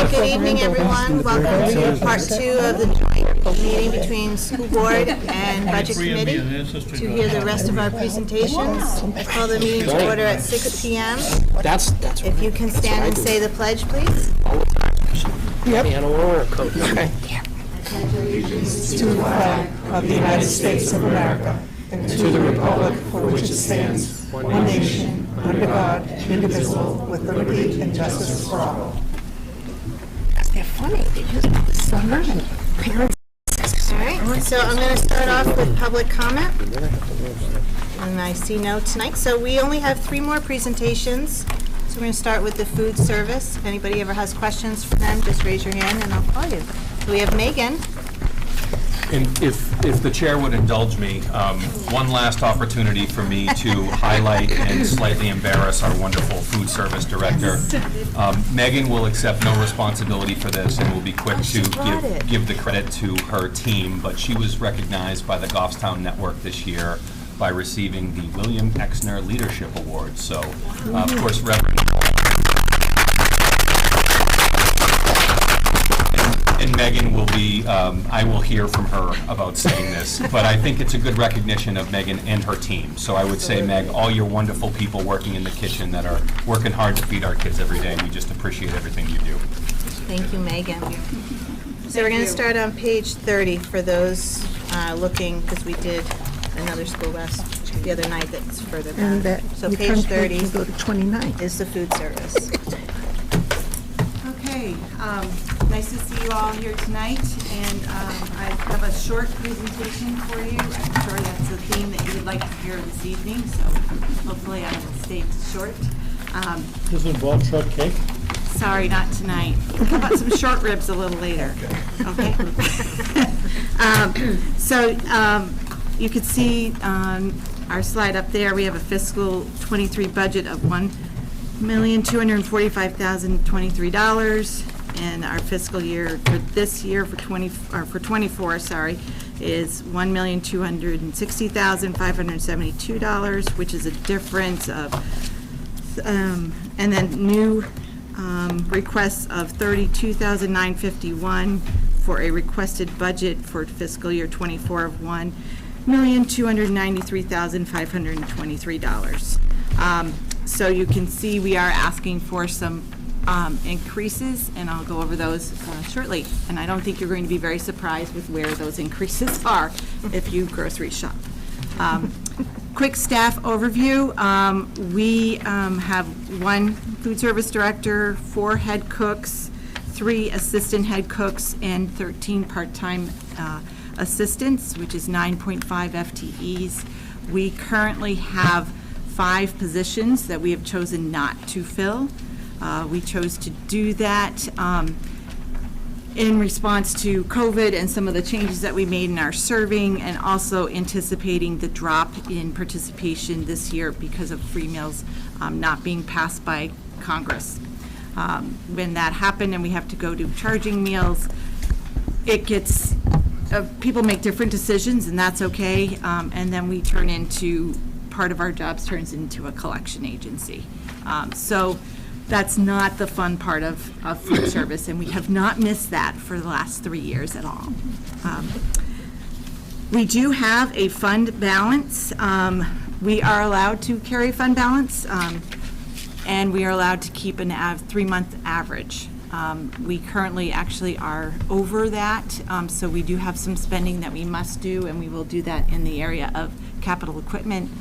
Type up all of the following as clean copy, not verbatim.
Good evening, everyone. Welcome to part 2 of the joint meeting between School Board and Budget Committee. To hear the rest of our presentations, I call the meeting to order at 6 p.m. If you can stand and say the pledge, please. Yep. Okay. To the flag of the United States of America and to the republic for which it stands, one nation, under God, indivisible, with liberty and justice for all. They're funny. They just summer and parents. All right, so I'm going to start off with public comment. And I see no tonight. So we only have 3 more presentations. So we're going to start with the food service. If anybody ever has questions for them, just raise your hand and I'll call you. So we have Megan. And if the chair would indulge me, one last opportunity for me to highlight and slightly embarrass our wonderful food service director. Megan will accept no responsibility for this and will be quick to give the credit to her team, but she was recognized by the Goffstown Network this year by receiving the William Exner Leadership Award. So, of course, Reverend and Megan will be, I will hear from her about saying this, but I think it's a good recognition of Megan and her team. So I would say, Meg, all your wonderful people working in the kitchen that are working hard to feed our kids every day, we just appreciate everything you do. Thank you, Megan. So we're going to start on page 30 for those looking, because we did another school bus the other night that's further And back. So page 30 go to 29. is the food service. Okay, nice to see you all here tonight, and I have a short presentation for you. I'm sure that's a theme that you would like to hear this evening, so hopefully I will stay short. Does it involve short cake? Sorry, not tonight. How about some short ribs a little later? Okay. So you can see on our slide up there, we have a fiscal 23 budget of $1,245,023, and our fiscal year for this year for 24, is $1,260,572, which is a difference of, and then new requests of $32,951 for a requested budget for fiscal year 24 of $1,293,523. So you can see we are asking for some increases, and I'll go over those shortly. And I don't think you're going to be very surprised with where those increases are if you grocery shop. Quick staff overview. We have 1 food service director, 4 head cooks, 3 assistant head cooks, and 13 part-time assistants, which is 9.5 FTEs. We currently have 5 positions that we have chosen not to fill. We chose to do that in response to COVID and some of the changes that we made in our serving, and also anticipating the drop in participation this year because of free meals not being passed by Congress. When that happened and we have to go to charging meals, it gets, people make different decisions, and that's okay, and then we turn into, part of our jobs turns into a collection agency. So that's not the fun part of food service, and we have not missed that for the last 3 years at all. We do have a fund balance. We are allowed to carry fund balance, and we are allowed to keep an 3-month average. We currently actually are over that, so we do have some spending that we must do, and we will do that in the area of capital equipment,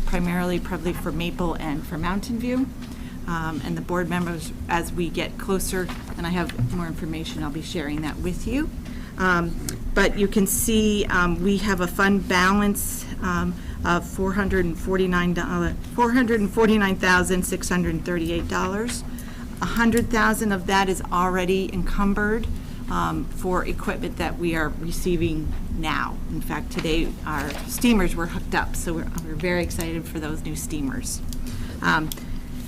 primarily probably for Maple and for Mountain View. And the board members, as we get closer, and I have more information, I'll be sharing that with you. But you can see we have a fund balance of $449,638. $100,000 of that is already encumbered for equipment that we are receiving now. In fact, today our steamers were hooked up, so we're very excited for those new steamers.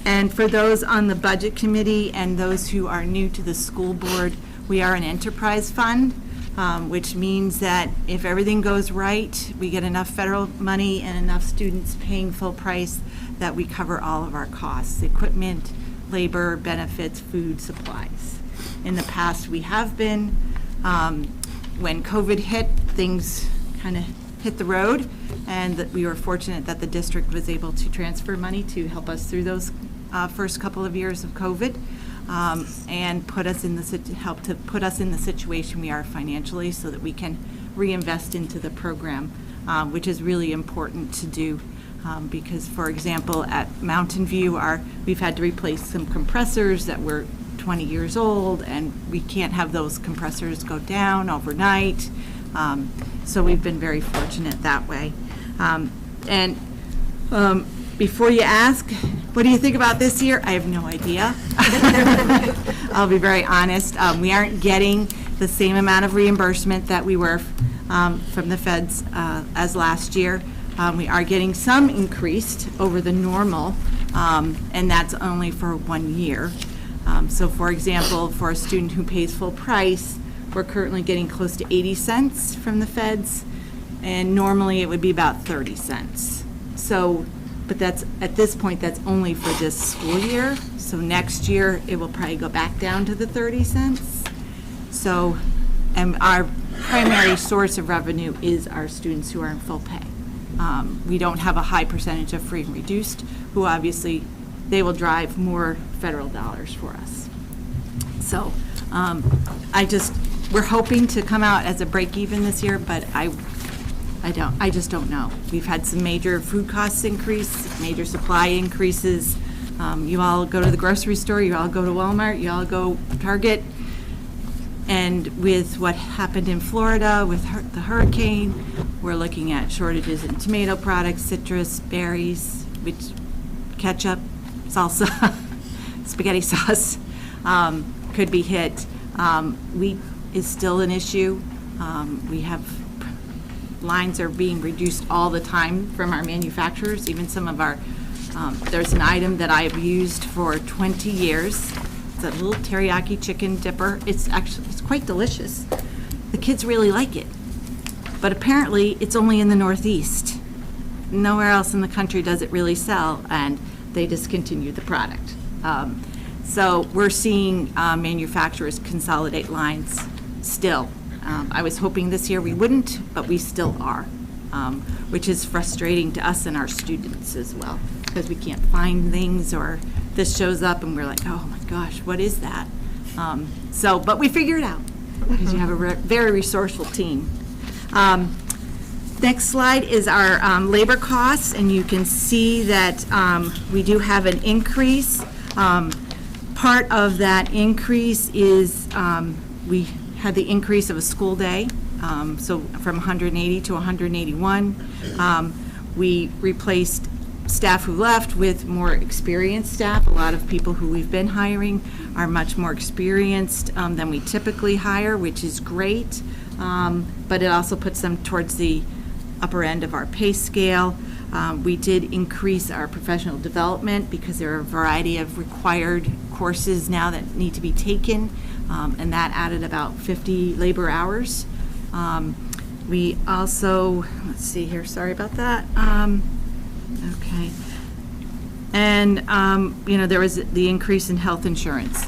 And for those on the budget committee and those who are new to the school board, we are an enterprise fund, which means that if everything goes right, we get enough federal money and enough students paying full price that we cover all of our costs, equipment, labor, benefits, food, supplies. In the past, we have been. When COVID hit, things kind of hit the road, and that we were fortunate that the district was able to transfer money to help us through those first couple of years of COVID, and help to put us in the situation we are financially so that we can reinvest into the program, which is really important to do. Because, for example, at Mountain View, we've had to replace some compressors that were 20 years old, and we can't have those compressors go down overnight. So we've been very fortunate that way. Before you ask, what do you think about this year? I have no idea. I'll be very honest. We aren't getting the same amount of reimbursement that we were from the feds as last year. We are getting some increased over the normal, and that's only for 1 year. So for example, for a student who pays full price, we're currently getting close to 80 cents from the feds, and normally it would be about 30 cents. So, but that's, at this point, that's only for this school year. So next year, it will probably go back down to the 30 cents. So, and our primary source of revenue is our students who are in full pay. We don't have a high percentage of free and reduced, who obviously, they will drive more federal dollars for us. So we're hoping to come out as a break even this year, but I just don't know. We've had some major food costs increase, major supply increases. You all go to the grocery store, you all go to Walmart, you all go Target. And with what happened in Florida with the hurricane, we're looking at shortages in tomato products, citrus, berries, ketchup, salsa, spaghetti sauce could be hit. Wheat is still an issue. We have lines are being reduced all the time from our manufacturers. Even some of our, there's an item that I've used for 20 years. It's a little teriyaki chicken dipper. It's quite delicious. The kids really like it. But apparently, it's only in the Northeast. Nowhere else in the country does it really sell, and they discontinued the product. So we're seeing manufacturers consolidate lines still. I was hoping this year we wouldn't, but we still are, which is frustrating to us and our students as well, because we can't find things, or this shows up and we're like, oh my gosh, what is that? But we figure it out, because you have a very resourceful team. Next slide is our labor costs, and you can see that we do have an increase. Part of that increase is we had the increase of a school day, so from 180 to 181. We replaced staff who left with more experienced staff. A lot of people who we've been hiring are much more experienced than we typically hire, which is great, but it also puts them towards the upper end of our pay scale. We did increase our professional development because there are a variety of required courses now that need to be taken, and that added about 50 labor hours. We also, let's see here, sorry about that. Okay. And, there was the increase in health insurance.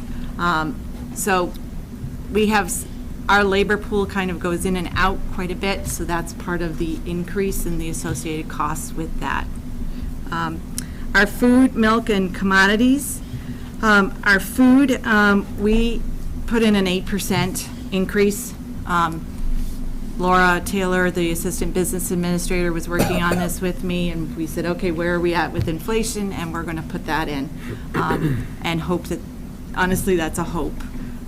So we have, our labor pool kind of goes in and out quite a bit, so that's part of the increase in the associated costs with that. Our food, milk, and commodities. Our food, we put in an 8% increase. Laura Taylor, the assistant business administrator, was working on this with me, and we said, okay, where are we at with inflation? And we're going to put that in, and hope that, honestly, that's a hope.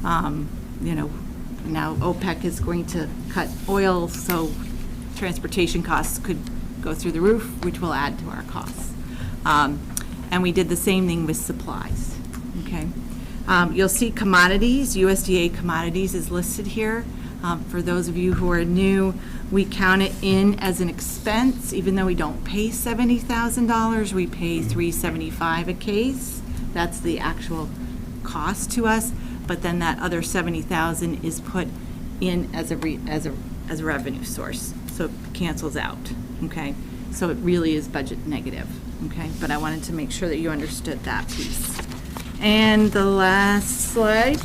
Now OPEC is going to cut oil, so transportation costs could go through the roof, which will add to our costs. And we did the same thing with supplies, okay? You'll see commodities, USDA commodities is listed here. For those of you who are new, we count it in as an expense, even though we don't pay $70,000, we pay $375 a case. That's the actual cost to us, but then that other $70,000 is put in as a revenue source, so it cancels out, okay? So it really is budget negative, okay? But I wanted to make sure that you understood that piece. And the last slide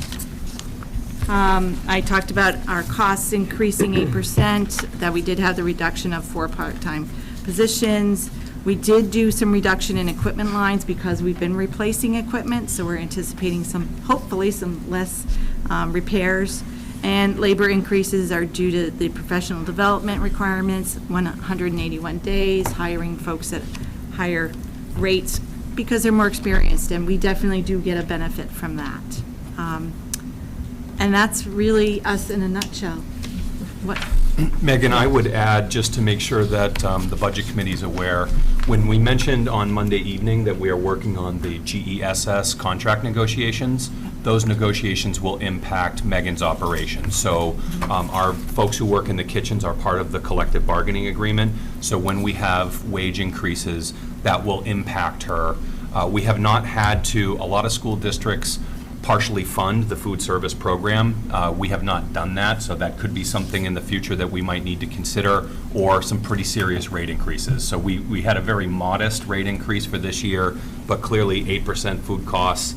I talked about our costs increasing 8%, that we did have the reduction of 4 part-time positions. We did do some reduction in equipment lines because we've been replacing equipment, so we're anticipating hopefully some less repairs. And labor increases are due to the professional development requirements, 181 days, hiring folks at higher rates because they're more experienced, and we definitely do get a benefit from that. And that's really us in a nutshell. What? Megan, I would add, just to make sure that the Budget Committee is aware, when we mentioned on Monday evening that we are working on the GESS contract negotiations, those negotiations will impact Megan's operation. So our folks who work in the kitchens are part of the collective bargaining agreement. So when we have wage increases, that will impact her. We have not had to, a lot of school districts partially fund the food service program. We have not done that, so that could be something in the future that we might need to consider, or some pretty serious rate increases. So we had a very modest rate increase for this year, but clearly 8% food costs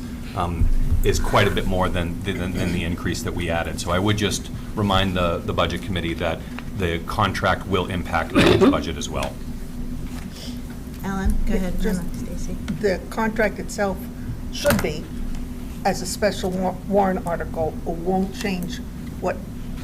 is quite a bit more than the increase that we added. So I would just remind the Budget Committee that the contract will impact the budget as well. Ellen, go ahead. Just- Stacy. The contract itself should be as a special warrant article, or won't change what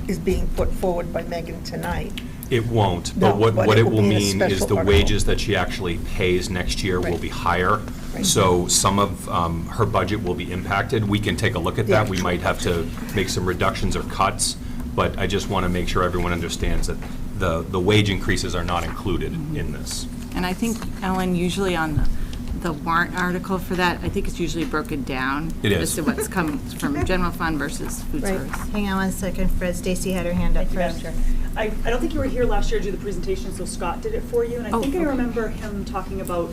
is being put forward by Megan tonight. It won't, No, but what but it it will will be a mean is special the article. wages that she actually pays next year will Right. be higher. Right. So some of her budget will be impacted. We can take a look at that. We might have to make some reductions or cuts, but I just want to make sure everyone understands that the wage increases are not included in this. And I think, Ellen, usually on the warrant article for that, I think it's usually broken down. It is. As to what's come from general fund versus food Right, service. hang on one second, Fred. Stacy had her hand up Thank you, first. Madam Chair. I don't think you were here last year to do the presentation, so Scott did it for you. And I Oh, think I okay. remember him talking about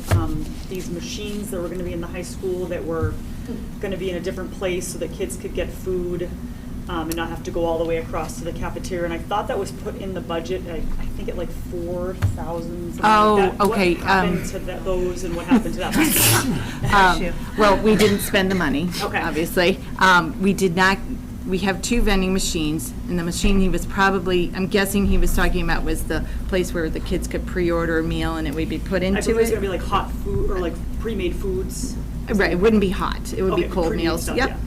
these machines that were going to be in the high school that were going to be in a different place so that kids could get food and not have to go all the way across to the cafeteria. And I thought that was put in the budget, I think at like 4,000. Oh, okay, What happened to those and what happened to that? Issue. Well, we didn't spend the money, Okay. obviously. We did not, we have 2 vending machines, and the machine he was probably, I'm guessing he was talking about was the place where the kids could pre-order a meal and it would be put I into believe it's it. going to be like hot food or like pre-made foods. Right, it wouldn't be hot, it would be Okay, cold pre-made meals, stuff, yep.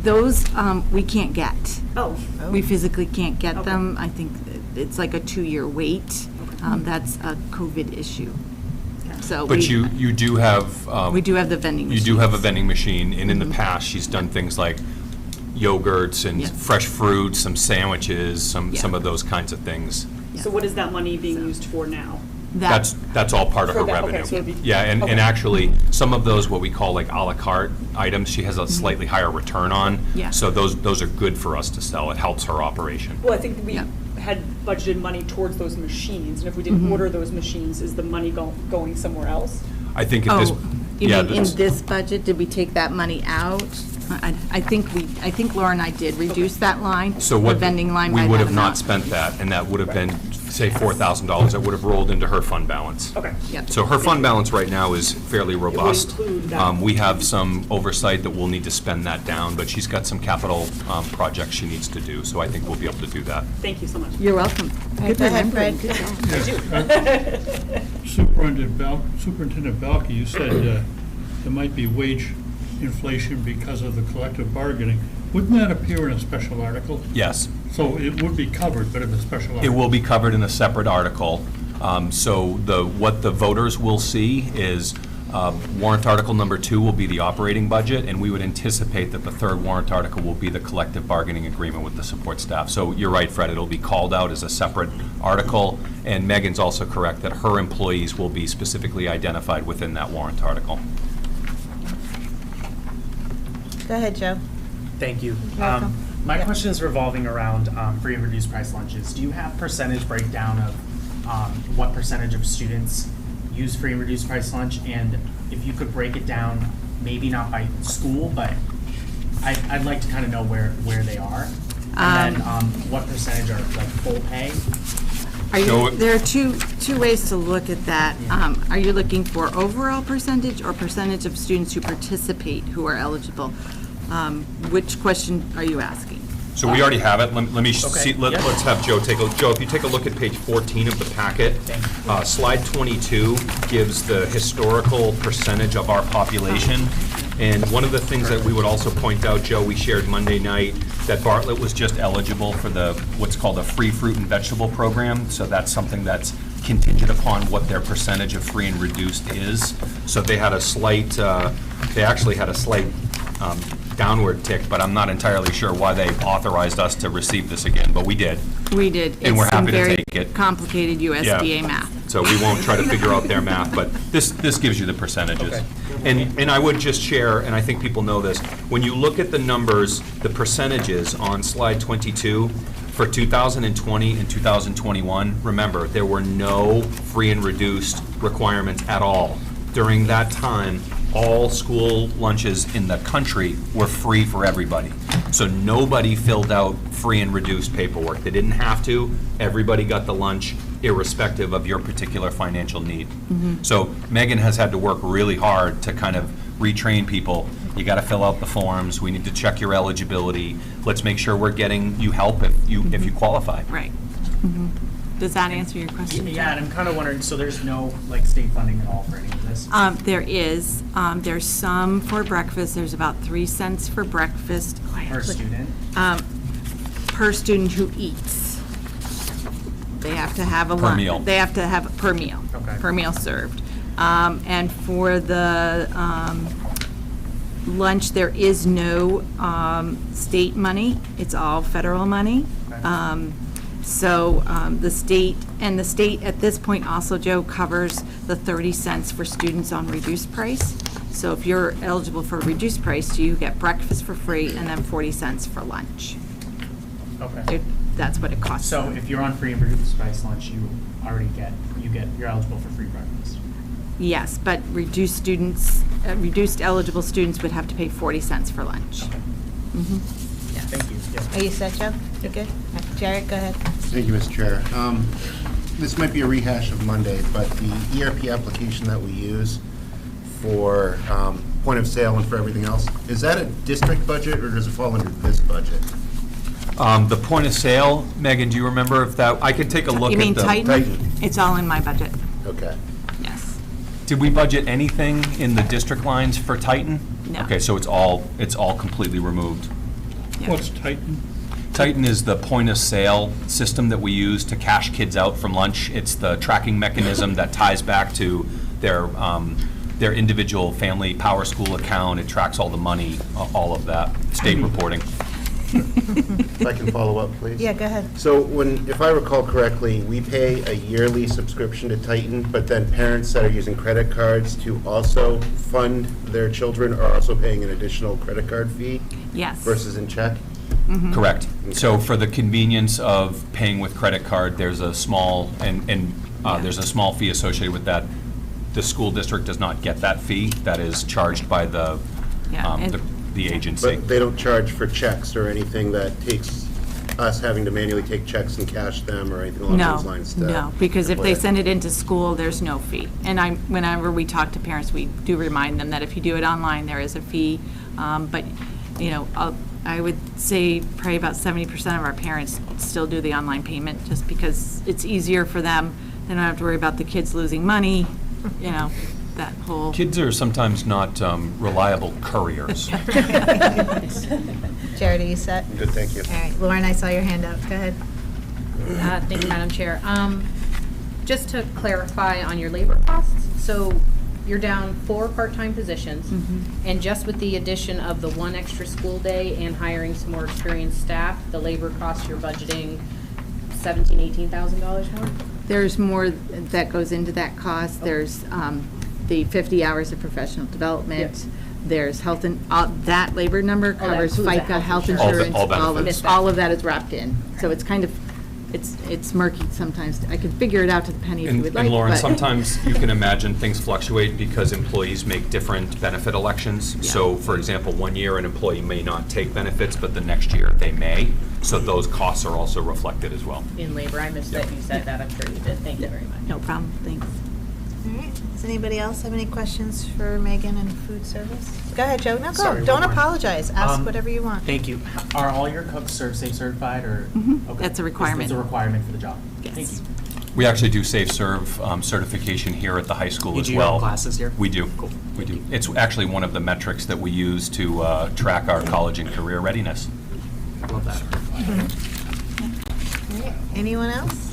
Those, we can't get. Oh, We physically can't get Okay. them. I think it's like a 2-year wait. That's a COVID issue. So But we you do have. we do have the vending You machines. do have a vending machine, and in the past, she's done things like yogurts and Yeah. fresh fruits, some sandwiches, some Yeah. of those kinds of things. so what is that money being used for now? That's all part of For her that, okay, revenue. so it'd be- Yeah, and okay. actually, some of those, what we call like à la carte items, she has a slightly higher return on. Yeah. So those are good for us to sell. It helps her operation. Well, I think we Yeah. had budgeted money towards those machines, and if we didn't order those machines, is the money going somewhere else? I think at this. Oh, you yeah, mean in this- this budget, did we take that money out? I think Laura and I did reduce that line. So what, The vending line we by would that have not amount. spent that, and that would have been, say, $4,000. That would have rolled into her fund balance. Okay. Yep. So her fund balance right now is fairly robust. include that. We have some oversight that we'll need to spend that down, but she's got some capital projects she needs to do, so I think we'll be able to do that. Thank you so much. You're welcome. Right, Good go ahead, remembering. Fred. Good job. Superintendent Balke, you said there might be wage inflation because of the collective bargaining. Wouldn't that appear in a special article? Yes. So it would be covered, but in a special It article? will be covered in a separate article. So what the voters will see is warrant article number 2 will be the operating budget, and we would anticipate that the third warrant article will be the collective bargaining agreement with the support staff. So you're right, Fred, it'll be called out as a separate article, and Megan's also correct that her employees will be specifically identified within that warrant article. Go ahead, Joe. Thank you. welcome. My Yeah. question is revolving around free and reduced price lunches. Do you have percentage breakdown of what percentage of students use free and reduced price lunch? And if you could break it down, maybe not by school, but I'd like to kind of know where they are. And then what percentage are like full pay? There are two ways to look at that. Are you looking for overall percentage or percentage of students who participate who are eligible? Which question are you asking? So we already have it. Let me Okay, see, yeah. let's have Joe take a, Joe, if you take a look at page 14 of the packet, slide 22 gives the historical percentage of our population. And one of the things that we would also point out, Joe, we shared Monday night, that Bartlett was just eligible for the, what's called a free fruit and vegetable program. So that's something that's contingent upon what their percentage of free and reduced is. So they had a slight, they actually had a slight downward tick, but I'm not entirely sure why they authorized us to receive this again, but we did. We did. And we're It's some happy to very take it. complicated USDA math. So we won't try to figure out their math, but this gives you the percentages. Okay. And I would just share, and I think people know this, when you look at the numbers, the percentages on slide 22, for 2020 and 2021, remember, there were no free and reduced requirements at all. During that time, all school lunches in the country were free for everybody. So nobody filled out free and reduced paperwork. They didn't have to. Everybody got the lunch irrespective of your particular financial need. So Megan has had to work really hard to kind of retrain people. You got to fill out the forms. We need to check your eligibility. Let's make sure we're getting you help if you qualify. Right. Does that answer your question? Yeah, and I'm kind of wondering, so there's no like state funding at all for any of this? There is. There's some for breakfast. There's about 3 cents for breakfast. Per student? Per student who eats. They have to have a Per lunch. meal. They have to have, per meal. Okay. Per meal served. And for the lunch, there is no state money. It's all federal money. Okay. So the state at this point also, Joe, covers the 30 cents for students on reduced price. So if you're eligible for reduced price, you get breakfast for free and then 40 cents for lunch. Okay. That's what it costs. So if you're on free and reduced price lunch, you're eligible for free breakfast? Yes, but reduced eligible students would have to pay 40 cents for lunch. Okay. Thank you. Yeah. Are you set, Joe? You're good? Jared, go ahead. Thank you, Mr. Chair. This might be a rehash of Monday, but the ERP application that we use for point of sale and for everything else, is that a district budget or does it fall under this budget? The point of sale, Megan, do you remember if that, I could take a look at the. You mean Titan? Titan. It's all in my budget, Okay. yes. Did we budget anything in the district lines for Titan? No. Okay, so it's all completely removed. Yeah. What's Titan? Titan is the point of sale system that we use to cash kids out from lunch. It's the tracking mechanism that ties back to their individual family Power School account. It tracks all the money, all of that, state reporting. If I can follow up, please? Yeah, go ahead. So if I recall correctly, we pay a yearly subscription to Titan, but then parents that are using credit cards to also fund their children are also paying an additional credit card fee Yes. versus in check? Correct. So for the convenience of paying with credit card, there's a small, there's a small fee associated with that. The school district does not get that fee. That is charged by the agency. But they don't charge for checks or anything that takes us having to manually take checks and cash them or anything along those lines? No, because if they play it? send it into school, there's no fee. And whenever we talk to parents, we do remind them that if you do it online, there is a fee. But, I would say probably about 70% of our parents still do the online payment just because it's easier for them. They don't have to worry about the kids losing money, that whole. Kids are sometimes not reliable couriers. Jared, are you set? Good, thank you. All right, Lauren, I saw your hand up. Go ahead. Thank you, Madam Chair. Just to clarify on your labor costs, so you're down 4 part-time positions, and just with the addition of the 1 extra school day and hiring some more experienced staff, the labor costs you're budgeting $17,000, $18,000 more? There's more that goes into that cost. There's the 50 hours of professional development. There's health and, that labor number covers includes the FICA, health insurance. insurance, All benefits. all of that is wrapped in. So it's kind of, it's murky sometimes. I could figure it out to the penny if you would like. And Lauren, but- sometimes you can imagine things fluctuate because employees make different benefit elections. Yeah. So, for example, one year an employee may not take benefits, but the next year they may. So those costs are also reflected as well. In labor, I missed that you said that, I'm sure you did, thank you very much. No problem, thanks. right. Does anybody else have any questions for Megan and food service? Go ahead, Joe. No, go. Sorry, Don't one more. apologize. Ask whatever you want. Thank you. Are all your cooks safe certified or? Okay. That's a requirement. It's a requirement for the job. Yes. Thank you. We actually do Safe Serve certification here at the high school You as do your own well. classes here? We do. Cool. We do. It's actually one of the metrics that we use to track our college and career readiness. Love that. All right. Anyone else?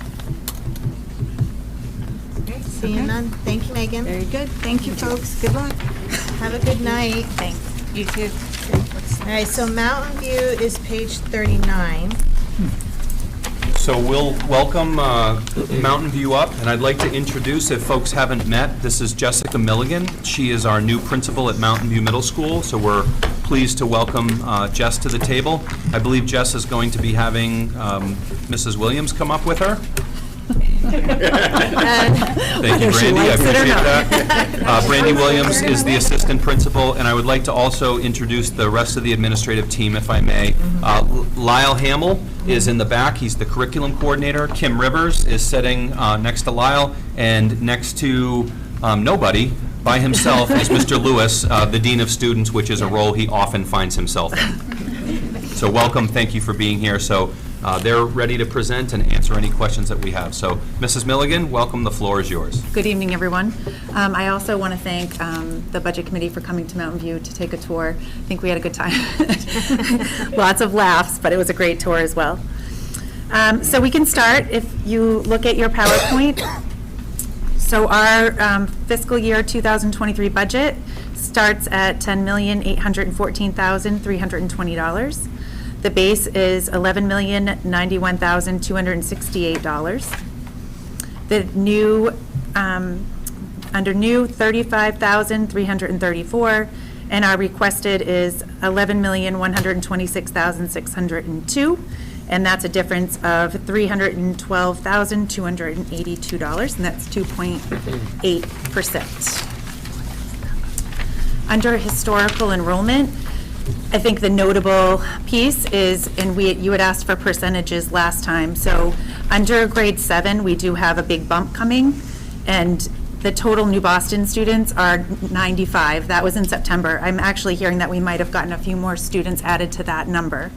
Okay, seeing none. Thank you, Megan. Very good. Thank you, folks. Good luck. Have a good night. Thanks. You too. All right, so Mountain View is page 39. So we'll welcome Mountain View up, and I'd like to introduce, if folks haven't met, this is Jessica Milligan. She is our new principal at Mountain View Middle School, so we're pleased to welcome Jess to the table. I believe Jess is going to be having Mrs. Williams come up with her. Thank you, Brandy, I appreciate that. Brandy Williams is the assistant principal, and I would like to also introduce the rest of the administrative team, if I may. Lyle Hamill is in the back, he's the curriculum coordinator. Kim Rivers is sitting next to Lyle, and next to nobody, by himself, is Mr. Lewis, the Dean of Students, which is a role he often finds himself in. So welcome, thank you for being here. So they're ready to present and answer any questions that we have. So, Mrs. Milligan, welcome, the floor is yours. Good evening, everyone. I also want to thank the Budget Committee for coming to Mountain View to take a tour. I think we had a good time. Lots of laughs, but it was a great tour as well. So we can start if you look at your PowerPoint. So our fiscal year 2023 budget starts at $10,814,320. The base is $11,091,268. The new, under new, $35,334, and our requested is $11,126,602, and that's a difference of $312,282, and that's 2.8%. Under historical enrollment, I think the notable piece is, and you had asked for percentages last time, so under grade 7, we do have a big bump coming, and the total New Boston students are 95. That was in September. I'm actually hearing that we might have gotten a few more students added to that number,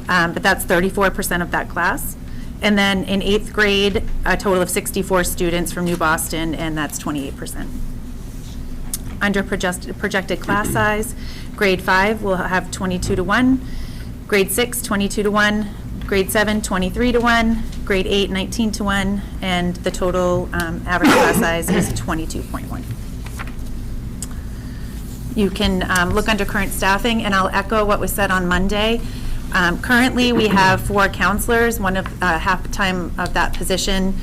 but that's 34% of that class. And then in 8th grade, a total of 64 students from New Boston, and that's 28%. Under projected class size, grade 5 will have 22 to 1, grade 6, 22 to 1, grade 7, 23 to 1, grade 8, 19 to 1, and the total average class size is 22.1. You can look under current staffing, and I'll echo what was said on Monday. Currently, we have 4 counselors. One of half the time of that position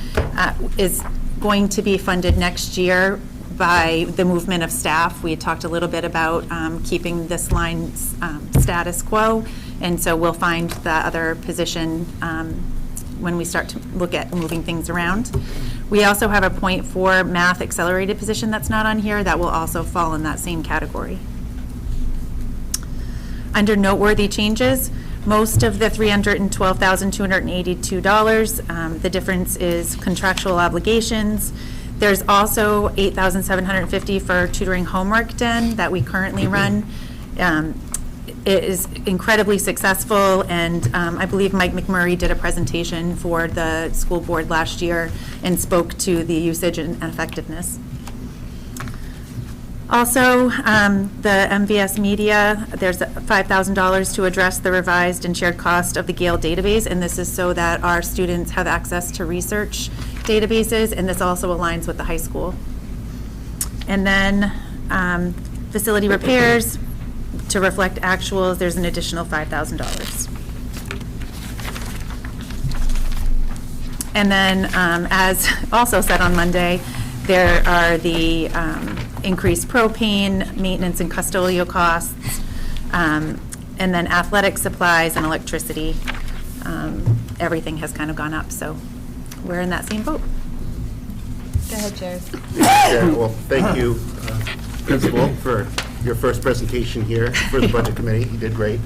is going to be funded next year by the movement of staff. We had talked a little bit about keeping this line status quo, and so we'll find the other position when we start to look at moving things around. We also have a .4 math accelerated position that's not on here that will also fall in that same category. Under noteworthy changes, most of the $312,282, the difference is contractual obligations. There's also $8,750 for tutoring homework den that we currently run. It is incredibly successful, and I believe Mike McMurray did a presentation for the school board last year and spoke to the usage and effectiveness. Also, the MVS Media, there's $5,000 to address the revised and shared cost of the Gale database, and this is so that our students have access to research databases, and this also aligns with the high school. And then facility repairs, to reflect actuals, there's an additional $5,000. And then, as also said on Monday, there are the increased propane, maintenance and custodial costs, and then athletic supplies and electricity. Everything has kind of gone up, so we're in that same boat. Go ahead, Jared. Yeah, well, thank you, Principal, for your first presentation here for the Budget Committee. You did great.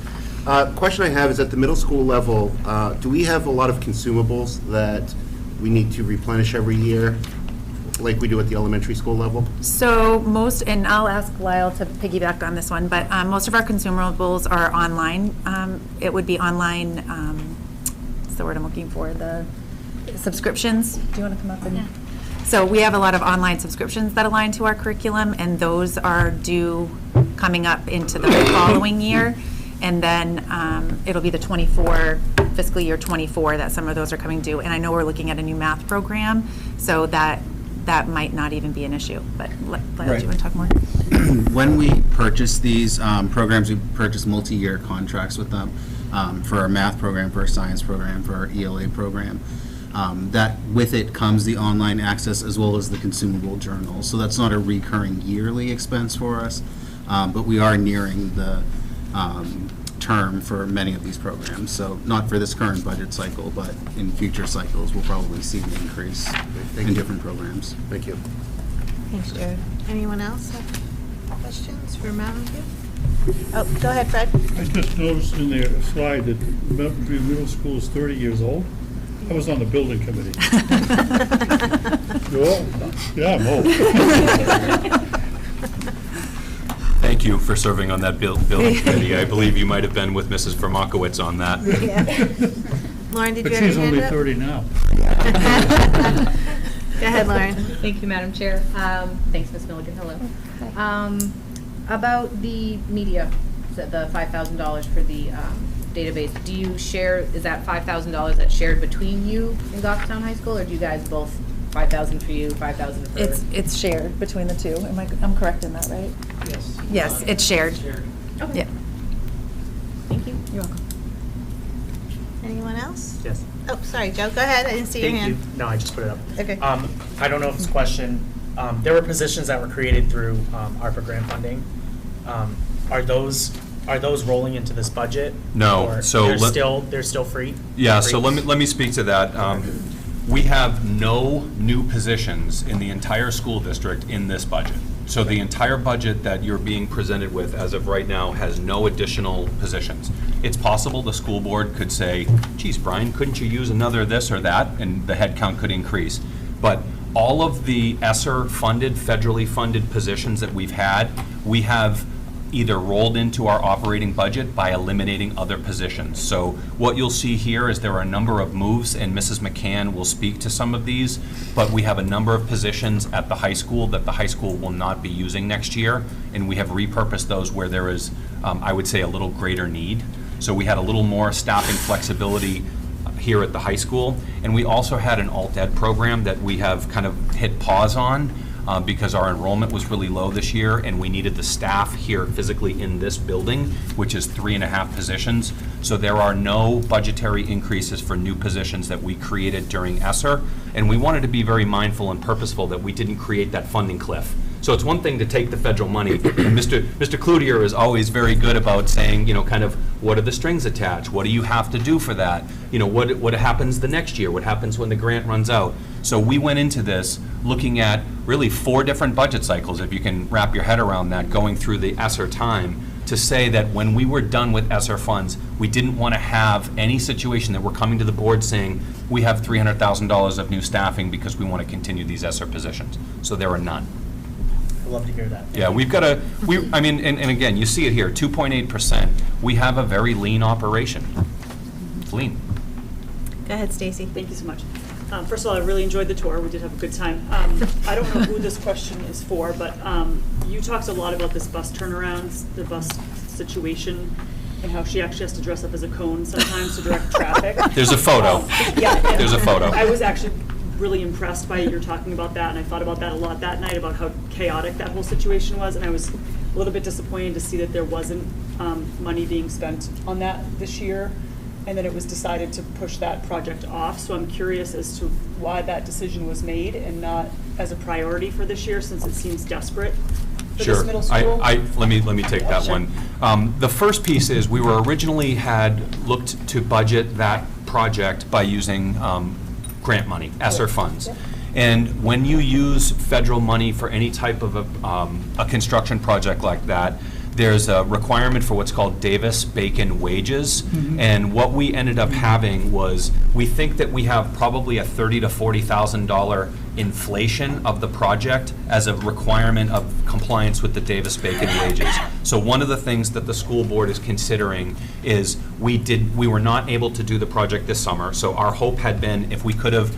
Question I have is, at the middle school level, do we have a lot of consumables that we need to replenish every year? like we do at the elementary school level? So most, and I'll ask Lyle to piggyback on this one, but most of our consumables are online. It would be online, what's the word I'm looking for, the subscriptions. Do you want to come up and? Yeah. So we have a lot of online subscriptions that align to our curriculum, and those are due coming up into the following year. And then it'll be the fiscal year 24 that some of those are coming due. And I know we're looking at a new math program, so that might not even be an issue. But Lyle, do you want to talk more? When we purchase these programs, we purchase multi-year contracts with them for our math program, for our science program, for our ELA program. That with it comes the online access as well as the consumable journals. So that's not a recurring yearly expense for us, but we are nearing the term for many of these programs. So not for this current budget cycle, but in future cycles, we'll probably see an increase in different programs. Thank you. Thanks, Jared. Anyone else have questions for Mountain View? Oh, go ahead, Fred. I just noticed in their slide that Mountain View Middle School is 30 years old. I was on the building committee. You're old? Yeah, I'm old. Thank you for serving on that building committee. I believe you might have been with Mrs. Vermakowitz on that. Yeah. Lauren, did But you have she's your hand only up? 30 now. Go ahead, Lauren. Thank you, Madam Chair. Thanks, Ms. Milligan. Hello. About the media, the $5,000 for the database, do you share, is that $5,000 that's shared between you and Goffstown High School, or do you guys both, 5,000 for you, 5,000 for? It's shared between the two. I'm correct in that, right? Yes. Yes, it's shared. Okay. Yeah. Thank you. You're welcome. Anyone else? Yes. Oh, sorry, Joe, go ahead. I didn't see your Thank hand. you. No, I just put it up. Okay. I don't know if it's a question. There were positions that were created through ARPA grant funding. Are those rolling into this budget? No, Or so they're still free? Yeah, so let me speak to that. We have no new positions in the entire school district in this budget. So the entire budget that you're being presented with as of right now has no additional positions. It's possible the school board could say, geez, Brian, couldn't you use another this or that? And the head count could increase. But all of the ESSER funded, federally funded positions that we've had, we have either rolled into our operating budget by eliminating other positions. So what you'll see here is there are a number of moves, and Mrs. McCann will speak to some of these, but we have a number of positions at the high school that the high school will not be using next year, and we have repurposed those where there is, I would say, a little greater need. So we had a little more staffing flexibility here at the high school, and we also had an alt ed program that we have kind of hit pause on because our enrollment was really low this year, and we needed the staff here physically in this building, which is 3.5 positions. So there are no budgetary increases for new positions that we created during ESSER, and we wanted to be very mindful and purposeful that we didn't create that funding cliff. So it's one thing to take the federal money. Mr. Cloutier is always very good about saying, you know, kind of, what are the strings attached? What do you have to do for that? You know, what happens the next year? What happens when the grant runs out? So we went into this looking at really 4 different budget cycles, if you can wrap your head around that, going through the ESSER time, to say that when we were done with ESSER funds, we didn't want to have any situation that we're coming to the board saying, we have $300,000 of new staffing because we want to continue these ESSER positions. So there are none. I'd love to hear that. Yeah, we've got I mean, and again, you see it here, 2.8%. We have a very lean operation. It's lean. Go ahead, Stacy. Thank you so much. First of all, I really enjoyed the tour. We did have a good time. I don't know who this question is for, but you talked a lot about this bus turnarounds, the bus situation, and how she actually has to dress up as a cone sometimes to direct traffic. There's a photo. Yeah. There's a photo. I was actually really impressed by your talking about that, and I thought about that a lot that night, about how chaotic that whole situation was, and I was a little bit disappointed to see that there wasn't money being spent on that this year, and then it was decided to push that project off. So I'm curious as to why that decision was made and not as a priority for this year, since it seems desperate for this middle school. Let me take that Sure. one. The first piece is we were originally had looked to budget that project by using grant money, ESSER funds. And when you use federal money for any type of a construction project like that, there's a requirement for what's called Davis-Bacon wages. And what we ended up having was, we think that we have probably a $30,000 to $40,000 inflation of the project as a requirement of compliance with the Davis-Bacon wages. So one of the things that the school board is considering is we were not able to do the project this summer, so our hope had been if we could have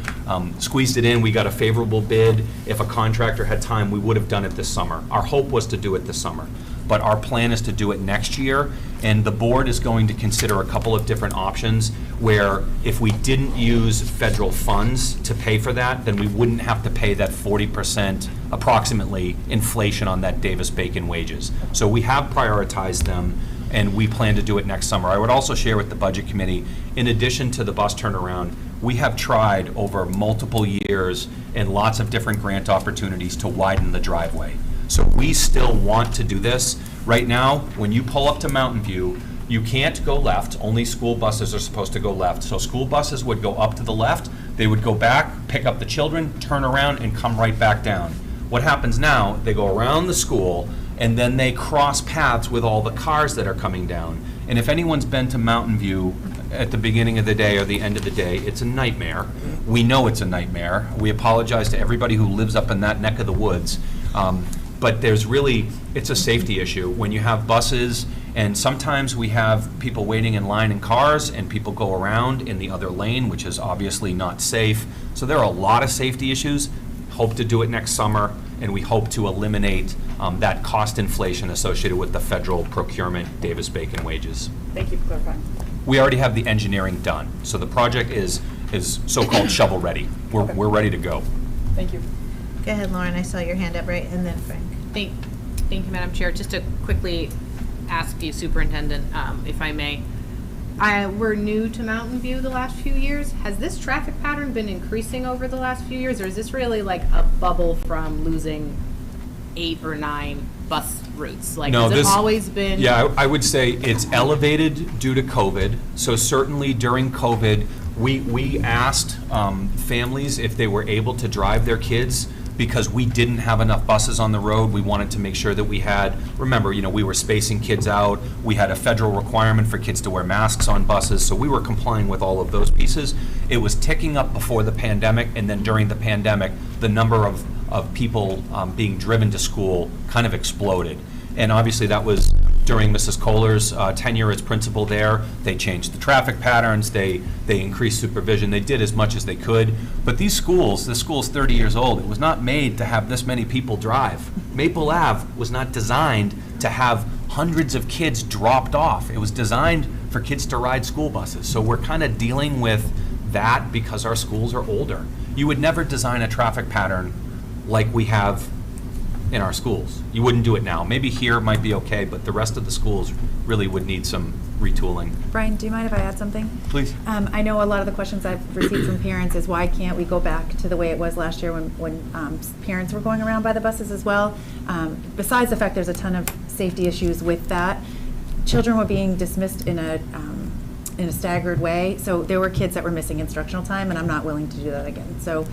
squeezed it in, we got a favorable bid, if a contractor had time, we would have done it this summer. Our hope was to do it this summer, but our plan is to do it next year, and the board is going to consider a couple of different options where if we didn't use federal funds to pay for that, then we wouldn't have to pay that 40% approximately inflation on that Davis-Bacon wages. So we have prioritized them, and we plan to do it next summer. I would also share with the Budget Committee, in addition to the bus turnaround, we have tried over multiple years and lots of different grant opportunities to widen the driveway. So we still want to do this. Right now, when you pull up to Mountain View, you can't go left. Only school buses are supposed to go left. So school buses would go up to the left, they would go back, pick up the children, turn around, and come right back down. What happens now, they go around the school, and then they cross paths with all the cars that are coming down. And if anyone's been to Mountain View at the beginning of the day or the end of the day, it's a nightmare. We know it's a nightmare. We apologize to everybody who lives up in that neck of the woods. But there's really, it's a safety issue. When you have buses, and sometimes we have people waiting in line in cars, and people go around in the other lane, which is obviously not safe. So there are a lot of safety issues. Hope to do it next summer, and we hope to eliminate that cost inflation associated with the federal procurement Davis-Bacon wages. Thank you for clarifying. We already have the engineering done, so the project is so-called shovel-ready. We're ready to go. Thank you. Go ahead, Lauren, I saw your hand up, right, and then Frank. Thank you, Madam Chair. Just to quickly ask you, Superintendent, if I may. We're new to Mountain View the last few years. Has this traffic pattern been increasing over the last few years, or is this really like a bubble from losing 8 or 9 bus routes? Like, No, has it always been? Yeah, I would say it's elevated due to COVID. So certainly during COVID, we asked families if they were able to drive their kids because we didn't have enough buses on the road. We wanted to make sure that we had, remember, we were spacing kids out. We had a federal requirement for kids to wear masks on buses, so we were complying with all of those pieces. It was ticking up before the pandemic, and then during the pandemic, the number of people being driven to school kind of exploded. And obviously that was during Mrs. Kohler's tenure as principal there. They changed the traffic patterns, they increased supervision, they did as much as they could. But this school's 30 years old. It was not made to have this many people drive. Maple Ave was not designed to have hundreds of kids dropped off. It was designed for kids to ride school buses. So we're kind of dealing with that because our schools are older. You would never design a traffic pattern like we have in our schools. You wouldn't do it now. Maybe here might be okay, but the rest of the schools really would need some retooling. Brian, do you mind if I add something? Please. I know a lot of the questions I've received from parents is why can't we go back to the way it was last year when parents were going around by the buses as well? Besides the fact there's a ton of safety issues with that, children were being dismissed in a staggered way. So there were kids that were missing instructional time, and I'm not willing to do that again. So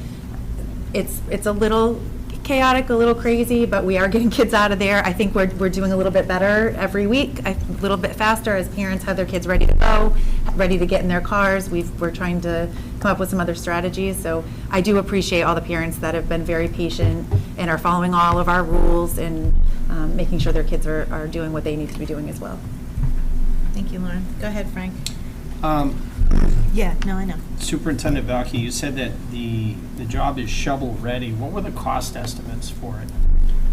it's a little chaotic, a little crazy, but we are getting kids out of there. I think we're doing a little bit better every week, a little bit faster as parents have their kids ready to go, ready to get in their cars. We're trying to come up with some other strategies. So I do appreciate all the parents that have been very patient and are following all of our rules and making sure their kids are doing what they need to be doing as well. Thank you, Lauren. Go ahead, Frank. Yeah, no, I know. Superintendent Valky, you said that the job is shovel-ready. What were the cost estimates for it?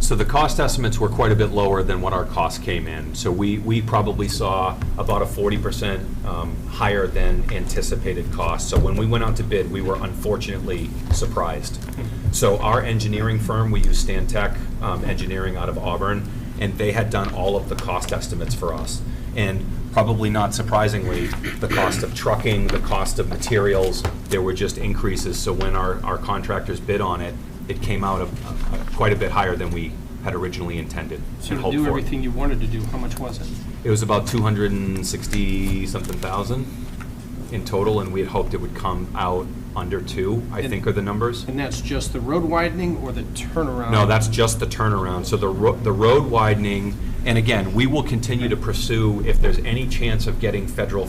So the cost estimates were quite a bit lower than what our costs came in. So we probably saw about a 40% higher than anticipated cost. So when we went out to bid, we were unfortunately surprised. So our engineering firm, we use Stantec Engineering out of Auburn, and they had done all of the cost estimates for us. And probably not surprisingly, the cost of trucking, the cost of materials, there were just increases. So when our contractors bid on it, it came out of quite a bit higher than we had originally intended. So to do everything you wanted to do, how much was it? It was about 260-something thousand in total, and we had hoped it would come out under 2, I think are the numbers. And that's just the road widening or the turnaround? No, that's just the turnaround. So the road widening, and again, we will continue to pursue if there's any chance of getting federal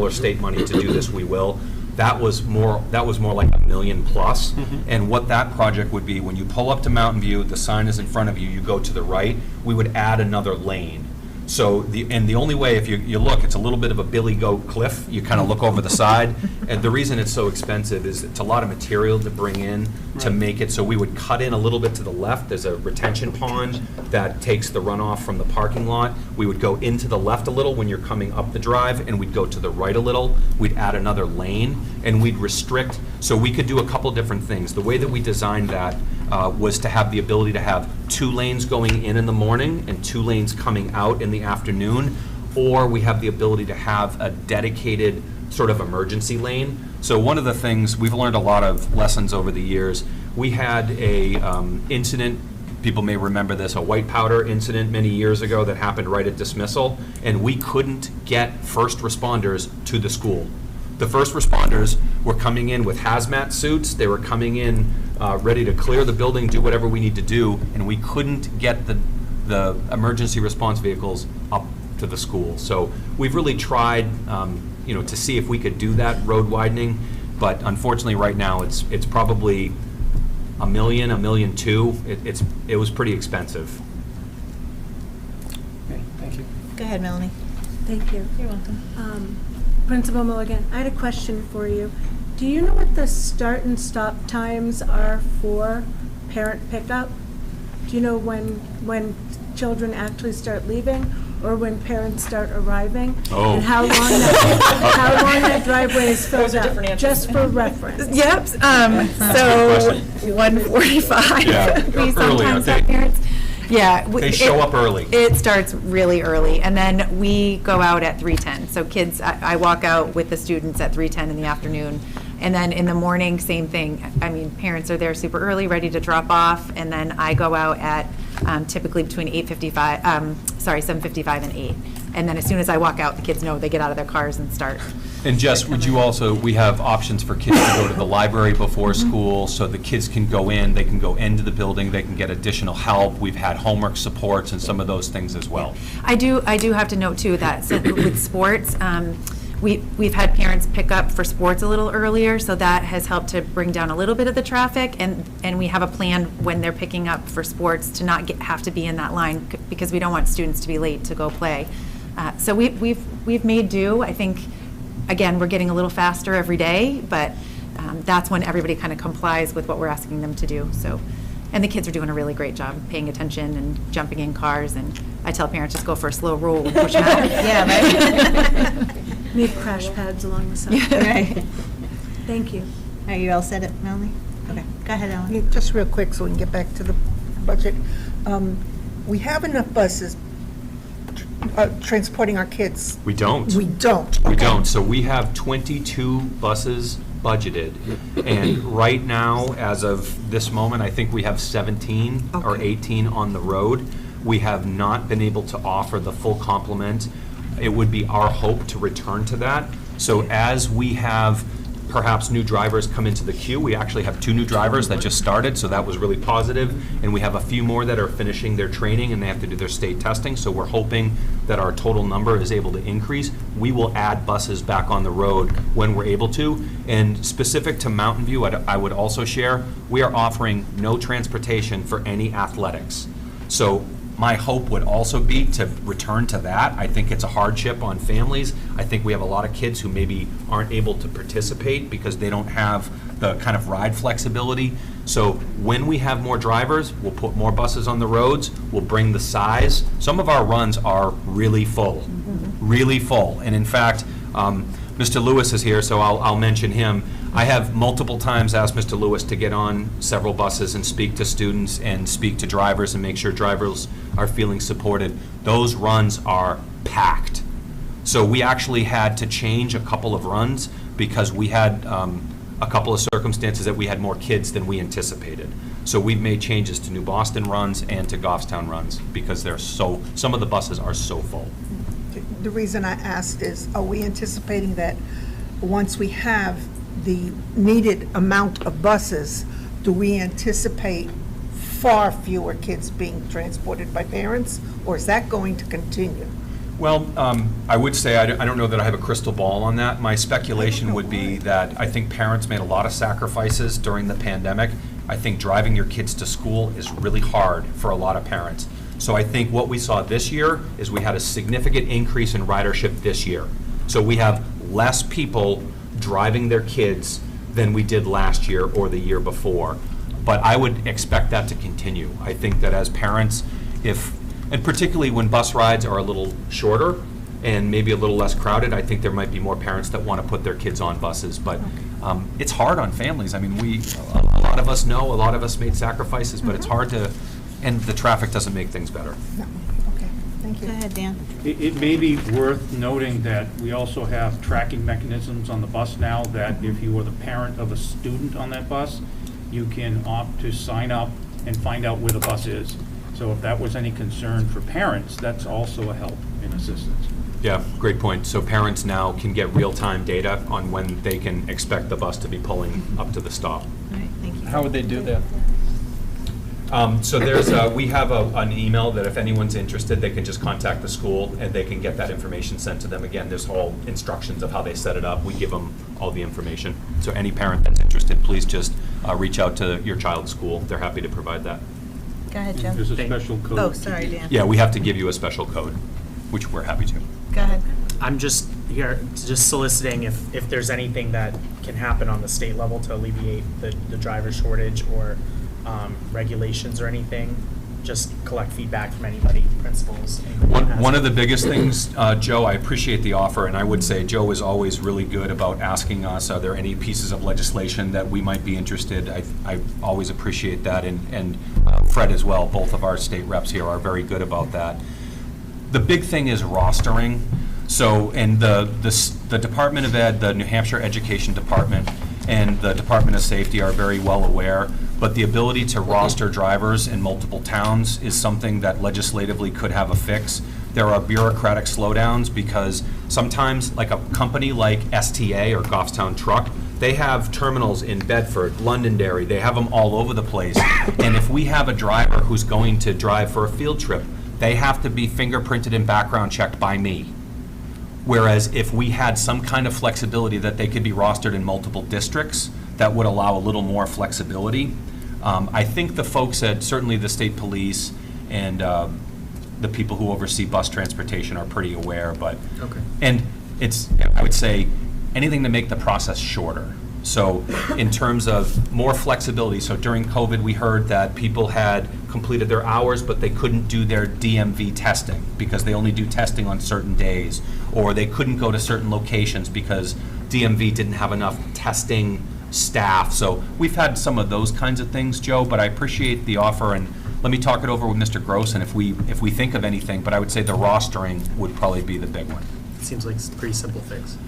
or state money to do this, we will. that was more like $1 million plus. And what that project would be, when you pull up to Mountain View, the sign is in front of you, you go to the right, we would add another lane. So the only way, if you look, it's a little bit of a billy goat cliff. You kind of look over the side. And the reason it's so expensive is it's a lot of material to bring in to make it. So we would cut in a little bit to the left. There's a retention pond that takes the runoff from the parking lot. We would go into the left a little when you're coming up the drive, and we'd go to the right a little. We'd add another lane, and we'd restrict. So we could do a couple different things. The way that we designed that was to have the ability to have 2 lanes going in the morning and 2 lanes coming out in the afternoon, or we have the ability to have a dedicated sort of emergency lane. So one of the things, we've learned a lot of lessons over the years. We had a incident, people may remember this, a white powder incident many years ago that happened right at dismissal, and we couldn't get first responders to the school. The first responders were coming in with hazmat suits. They were coming in ready to clear the building, do whatever we need to do, and we couldn't get the emergency response vehicles up to the school. So we've really tried, to see if we could do that road widening, but unfortunately, right now it's probably $1 million, $1.2 million. It was pretty expensive. Okay, thank you. Go ahead, Melanie. Thank you. You're welcome. Principal Milligan, I had a question for you. Do you know what the start and stop times are for parent pickup? Do you know when children actually start leaving, or when parents start arriving? Oh. And how long that driveway is filled up, just for reference? Yep, so 1:45. Yeah, We early, sometimes okay. have parents. Yeah. They show up early. It starts really early, and then we go out at 3:10. So kids, I walk out with the students at 3:10 in the afternoon, and then in the morning, same thing. I mean, parents are there super early, ready to drop off, and then I go out at typically between 7:55 and 8. And then as soon as I walk out, the kids know, they get out of their cars and start. And Jess, would you also, we have options for kids to go to the library before school, so the kids can go in, they can go into the building, they can get additional help. We've had homework supports and some of those things as well. I do have to note too that with sports, we've had parents pick up for sports a little earlier, so that has helped to bring down a little bit of the traffic, and we have a plan when they're picking up for sports to not have to be in that line, because we don't want students to be late to go play. So we've made do. I think, again, we're getting a little faster every day, but that's when everybody kind of complies with what we're asking them to do. So, and the kids are doing a really great job paying attention and jumping in cars, and I tell parents, just go for a slow roll and push them out. Yeah, right. Need crash pads along the side. Right. Thank you. Are you all set, Melanie? Okay, go ahead, Ellen. Yeah, just real quick, so we can get back to the budget. We have enough buses transporting our kids. We don't. We don't. We Okay. don't. So we have 22 buses budgeted. And right now, as of this moment, I think we have 17 or Okay. 18 on the road. We have not been able to offer the full complement. It would be our hope to return to that. So as we have perhaps new drivers come into the queue, we actually have 2 new drivers that just started, so that was really positive. And we have a few more that are finishing their training and they have to do their state testing. So we're hoping that our total number is able to increase. We will add buses back on the road when we're able to. And specific to Mountain View, I would also share, we are offering no transportation for any athletics. So my hope would also be to return to that. I think it's a hardship on families. I think we have a lot of kids who maybe aren't able to participate because they don't have the kind of ride flexibility. So when we have more drivers, we'll put more buses on the roads, we'll bring the size. Some of our runs are really full, really full. And in fact, Mr. Lewis is here, so I'll mention him. I have multiple times asked Mr. Lewis to get on several buses and speak to students and speak to drivers and make sure drivers are feeling supported. Those runs are packed. So we actually had to change a couple of runs because we had a couple of circumstances that we had more kids than we anticipated. So we've made changes to New Boston runs and to Goffstown runs because some of the buses are so full. The reason I asked is, are we anticipating that once we have the needed amount of buses, do we anticipate far fewer kids being transported by parents, or is that going to continue? Well, I would say, I don't know that I have a crystal ball on that. My speculation would be that I think parents made a lot of sacrifices during the pandemic. I think driving your kids to school is really hard for a lot of parents. So I think what we saw this year is we had a significant increase in ridership this year. So we have less people driving their kids than we did last year or the year before. But I would expect that to continue. I think that as parents, and particularly when bus rides are a little shorter and maybe a little less crowded, I think there might be more parents that want to put their kids on buses. But it's hard on families. I mean, a lot of us know, a lot of us made sacrifices, but it's hard to, and the traffic doesn't make things better. Okay, thank you. Go ahead, Dan. It may be worth noting that we also have tracking mechanisms on the bus now, that if you are the parent of a student on that bus, you can opt to sign up and find out where the bus is. So if that was any concern for parents, that's also a help and assistance. Yeah, great point. So parents now can get real-time data on when they can expect the bus to be pulling up to the stop. All right, thank you. How would they do that? So we have an email that if anyone's interested, they can just contact the school and they can get that information sent to them. Again, there's whole instructions of how they set it up. We give them all the information. So any parent that's interested, please just reach out to your child's school. They're happy to provide that. Go ahead, Jim. There's a special code. Oh, sorry, Dan. Yeah, we have to give you a special code, which we're happy to. Go ahead. I'm just here, just soliciting if there's anything that can happen on the state level to alleviate the driver shortage or regulations or anything. Just collect feedback from anybody, principals. One of the biggest things, Joe, I appreciate the offer, and I would say Joe is always really good about asking us, are there any pieces of legislation that we might be interested? I always appreciate that, and Fred as well. Both of our state reps here are very good about that. The big thing is rostering. So, and the Department of Ed, the New Hampshire Education Department, and the Department of Safety are very well aware, but the ability to roster drivers in multiple towns is something that legislatively could have a fix. There are bureaucratic slowdowns because sometimes, like a company like STA or Goffstown Truck, they have terminals in Bedford, Londonderry, they have them all over the place. And if we have a driver who's going to drive for a field trip, they have to be fingerprinted and background checked by me. Whereas if we had some kind of flexibility that they could be rostered in multiple districts, that would allow a little more flexibility. I think the folks at certainly the state police and the people who oversee bus transportation are pretty aware, but, and it's, I would say, anything to make the process shorter. So in terms of more flexibility, so during COVID, we heard that people had completed their hours, but they couldn't do their DMV testing because they only do testing on certain days, or they couldn't go to certain locations because DMV didn't have enough testing staff. So we've had some of those kinds of things, Joe, but I appreciate the offer, and let me talk it over with Mr. Gross, and if we think of anything, but I would say the rostering would probably be the big one. Seems like it's a pretty simple fix.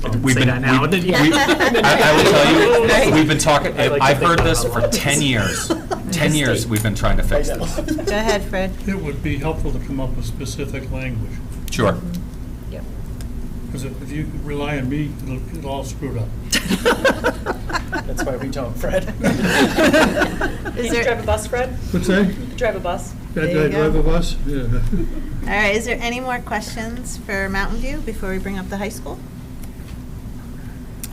I will tell you, we've been talking, I've heard this for 10 years. 10 years we've been trying to fix this. Go ahead, Fred. It would be helpful to come up with specific language. Sure. Yep. Because if you rely on me, it'll all screwed up. That's why we don't, Fred. Can you drive a bus, Fred? What's that? You can drive a bus. There you Did I drive go. a bus? Yeah. All right, is there any more questions for Mountain View before we bring up the high school?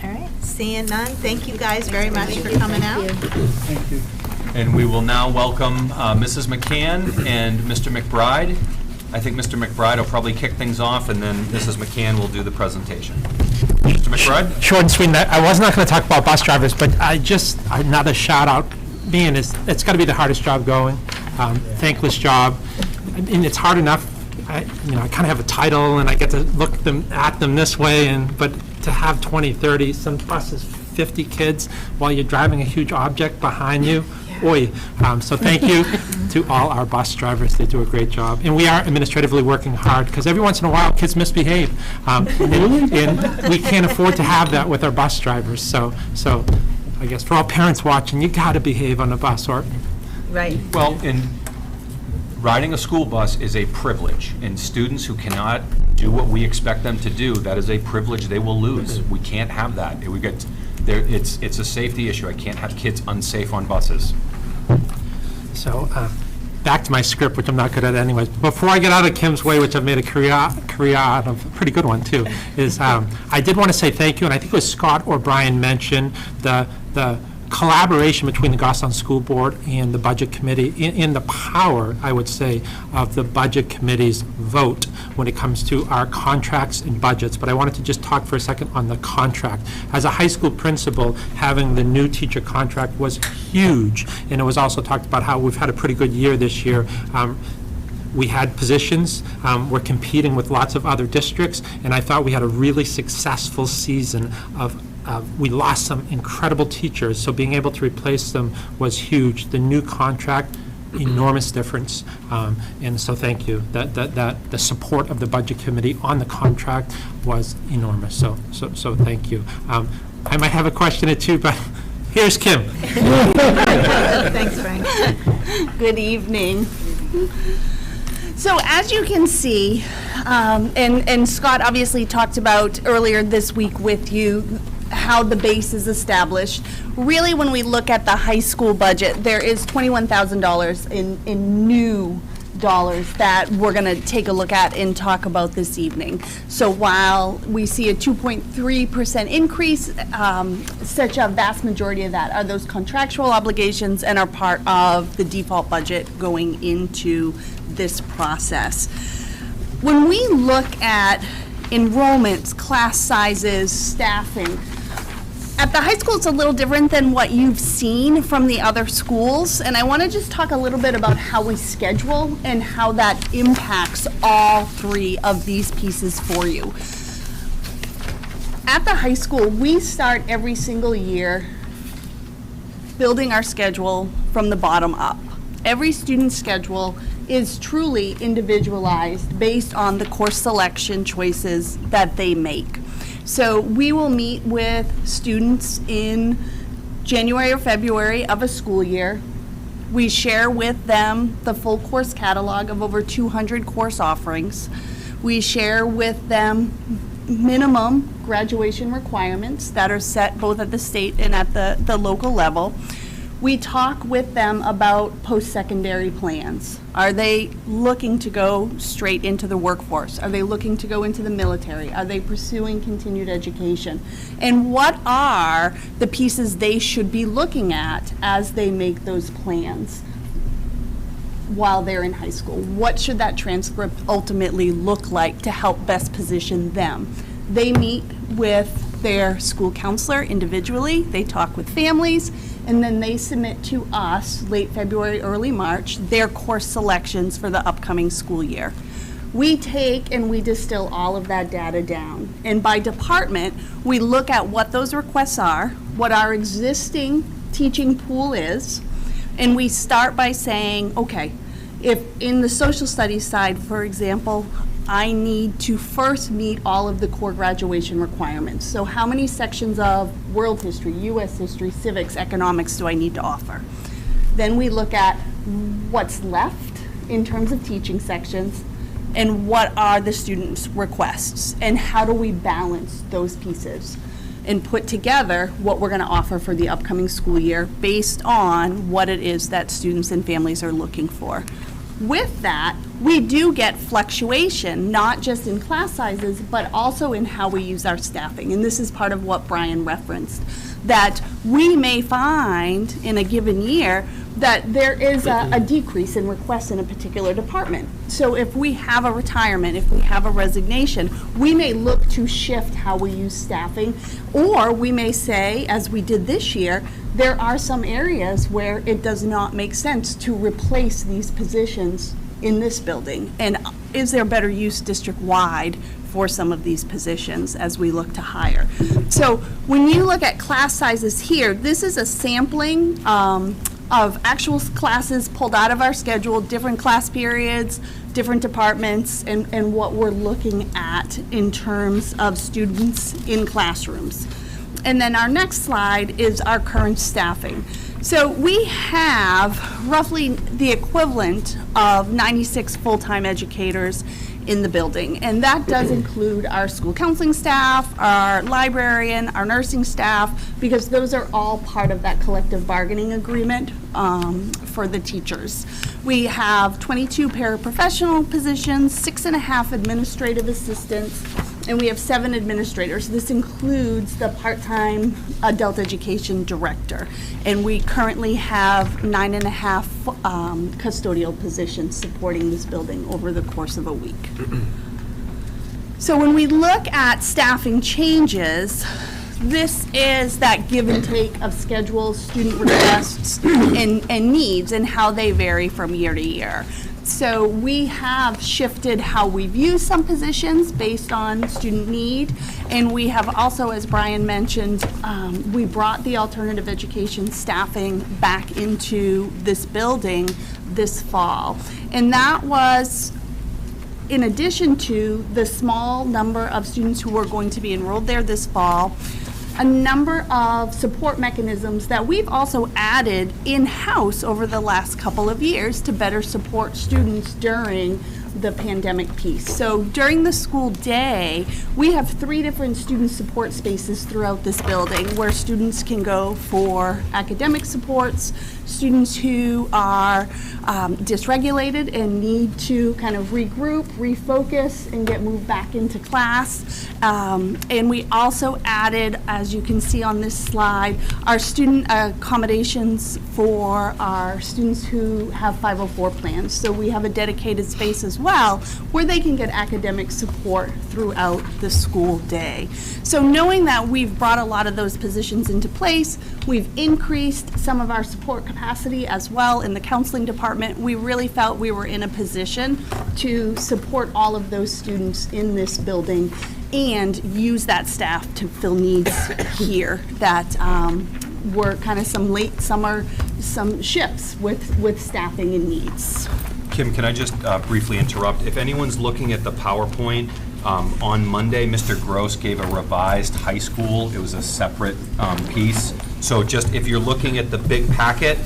All right, seeing none, thank you guys very much for coming out. Thank you. And we will now welcome Mrs. McCann and Mr. McBride. I think Mr. McBride will probably kick things off, and then Mrs. McCann will do the presentation. Mr. McBride? Short and sweet. I was not going to talk about bus drivers, but another shout out being it's got to be the hardest job going, thankless job. And it's hard enough, I kind of have a title and I get to look at them this way, but to have 20, 30, some buses, 50 kids while you're driving a huge object behind you. Oy. So thank you to all our bus drivers. They do a great job. And we are administratively working hard because every once in a while kids misbehave. And we can't afford to have that with our bus drivers. So I guess for all parents watching, you got to behave on the bus. Right. Well, riding a school bus is a privilege, and students who cannot do what we expect them to do, that is a privilege they will lose. We can't have that. It's a safety issue. I can't have kids unsafe on buses. So back to my script, which I'm not good at anyways. Before I get out of Kim's way, which I've made a career out of, a pretty good one too, is I did want to say thank you, and I think it was Scott or Brian mentioned the collaboration between the Goffstown School Board and the Budget Committee in the power, I would say, of the Budget Committee's vote when it comes to our contracts and budgets. But I wanted to just talk for a second on the contract. As a high school principal, having the new teacher contract was huge, and it was also talked about how we've had a pretty good year this year. We had positions, we're competing with lots of other districts, and I thought we had a really successful season we lost some incredible teachers, so being able to replace them was huge. The new contract, enormous difference, and so thank you. The support of the Budget Committee on the contract was enormous, so thank you. I might have a question or two, but here's Kim. Thanks, Frank. Good evening. So as you can see, and Scott obviously talked about earlier this week with you, how the base is established. Really, when we look at the high school budget, there is $21,000 in new dollars that we're going to take a look at and talk about this evening. So while we see a 2.3% increase, such a vast majority of that are those contractual obligations and are part of the default budget going into this process. When we look at enrollments, class sizes, staffing, at the high school, it's a little different than what you've seen from the other schools, and I want to just talk a little bit about how we schedule and how that impacts all three of these pieces for you. At the high school, we start every single year building our schedule from the bottom up. Every student's schedule is truly individualized based on the course selection choices that they make. So we will meet with students in January or February of a school year. We share with them the full course catalog of over 200 course offerings. We share with them minimum graduation requirements that are set both at the state and at the local level. We talk with them about post-secondary plans. Are they looking to go straight into the workforce? Are they looking to go into the military? Are they pursuing continued education? And what are the pieces they should be looking at as they make those plans while they're in high school? What should that transcript ultimately look like to help best position them? They meet with their school counselor individually, they talk with families, and then they submit to us, late February, early March, their course selections for the upcoming school year. We take and we distill all of that data down. And by department, we look at what those requests are, what our existing teaching pool is, and we start by saying, okay, if in the social studies side, for example, I need to first meet all of the core graduation requirements. So how many sections of world history, US history, civics, economics do I need to offer? Then we look at what's left in terms of teaching sections and what are the students' requests and how do we balance those pieces and put together what we're going to offer for the upcoming school year based on what it is that students and families are looking for. With that, we do get fluctuation, not just in class sizes, but also in how we use our staffing. And this is part of what Brian referenced, that we may find in a given year that there is a decrease in requests in a particular department. So if we have a retirement, if we have a resignation, we may look to shift how we use staffing, or we may say, as we did this year, there are some areas where it does not make sense to replace these positions in this building. And is there better use district-wide for some of these positions as we look to hire? So when you look at class sizes here, this is a sampling of actual classes pulled out of our schedule, different class periods, different departments, and what we're looking at in terms of students in classrooms. And then our next slide is our current staffing. So we have roughly the equivalent of 96 full-time educators in the building. And that does include our school counseling staff, our librarian, our nursing staff, because those are all part of that collective bargaining agreement for the teachers. We have 22 paraprofessional positions, 6.5 administrative assistants, and we have 7 administrators. This includes the part-time adult education director. And we currently have 9.5 custodial positions supporting this building over the course of a week. So when we look at staffing changes, this is that give and take of schedules, student requests, and needs, and how they vary from year to year. So we have shifted how we view some positions based on student need, and we have also, as Brian mentioned, we brought the alternative education staffing back into this building this fall. And that was in addition to the small number of students who were going to be enrolled there this fall, a number of support mechanisms that we've also added in-house over the last couple of years to better support students during the pandemic piece. So during the school day, we have 3 different student support spaces throughout this building where students can go for academic supports, students who are dysregulated and need to kind of regroup, refocus, and get moved back into class. And we also added, as you can see on this slide, our student accommodations for our students who have 504 plans. So we have a dedicated space as well where they can get academic support throughout the school day. So knowing that we've brought a lot of those positions into place, we've increased some of our support capacity as well in the counseling department, we really felt we were in a position to support all of those students in this building and use that staff to fill needs here that were kind of some late summer, some shifts with staffing and needs. Kim, can I just briefly interrupt? If anyone's looking at the PowerPoint, on Monday, Mr. Gross gave a revised high school. It was a separate piece. So just if you're looking at the big packet,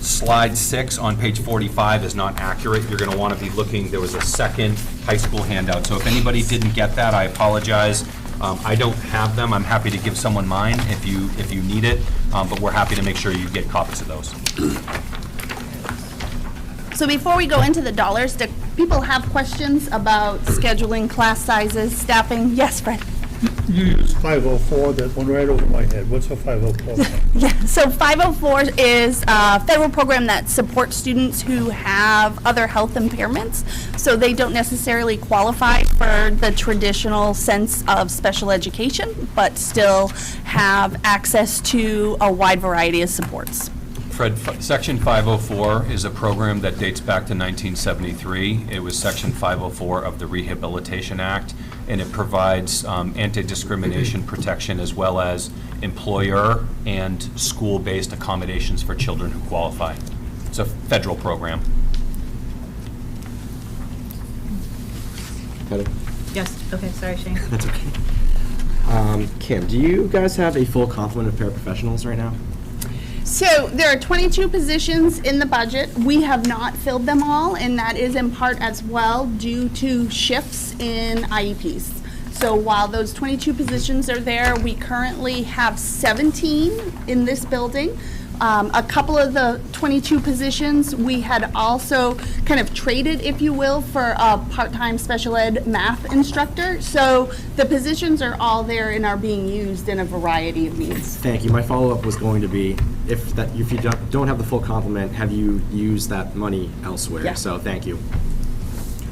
slide 6 on page 45 is not accurate. You're going to want to be looking, there was a second high school handout. So if anybody didn't get that, I apologize. I don't have them. I'm happy to give someone mine if you need it, but we're happy to make sure you get copies of those. So before we go into the dollars, do people have questions about scheduling, class sizes, staffing? Yes, Fred? You use 504, that went right over my head. What's a 504? Yeah, so 504 is a federal program that supports students who have other health impairments, so they don't necessarily qualify for the traditional sense of special education, but still have access to a wide variety of supports. Fred, Section 504 is a program that dates back to 1973. It was Section 504 of the Rehabilitation Act, and it provides anti-discrimination protection as well as employer and school-based accommodations for children who qualify. It's a federal program. Yes, okay, sorry, Shane. That's okay. Kim, do you guys have a full complement of paraprofessionals right now? So there are 22 positions in the budget. We have not filled them all, and that is in part as well due to shifts in IEPs. So while those 22 positions are there, we currently have 17 in this building. A couple of the 22 positions we had also kind of traded, if you will, for a part-time special ed math instructor. So the positions are all there and are being used in a variety of needs. Thank you. My follow-up was going to be, if you don't have the full complement, have you used that money elsewhere? Yeah. So thank you.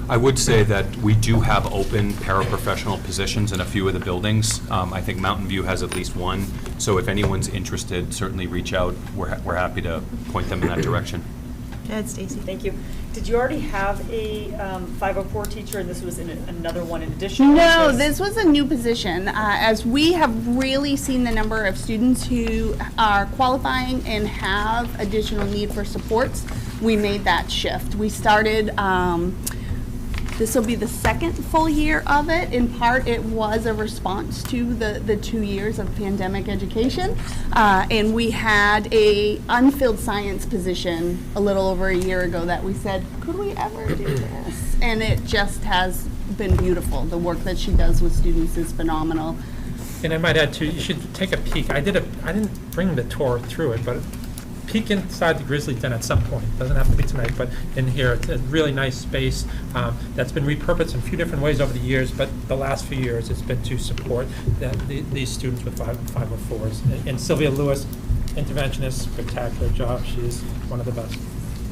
I would say that we do have open paraprofessional positions in a few of the buildings. I think Mountain View has at least one. So if anyone's interested, certainly reach out. We're happy to point them in that direction. Go ahead, Stacy. Thank you. Did you already have a 504 teacher, and this was another one in addition? No, this was a new position. As we have really seen the number of students who are qualifying and have additional need for supports, we made that shift. We started This will be the second full year of it. In part, it was a response to the 2 years of pandemic education. And we had a unfilled science position a little over a year ago that we said, could we ever do this? And it just has been beautiful. The work that she does with students is phenomenal. And I might add too, you should take a peek. I didn't bring the tour through it, but peek inside the Grizzly Den at some point. Doesn't have to be tonight, but in here, it's a really nice space that's been repurposed in a few different ways over the years, but the last few years it's been to support these students with 504s. And Sylvia Lewis, interventionist, spectacular job. She is one of the best.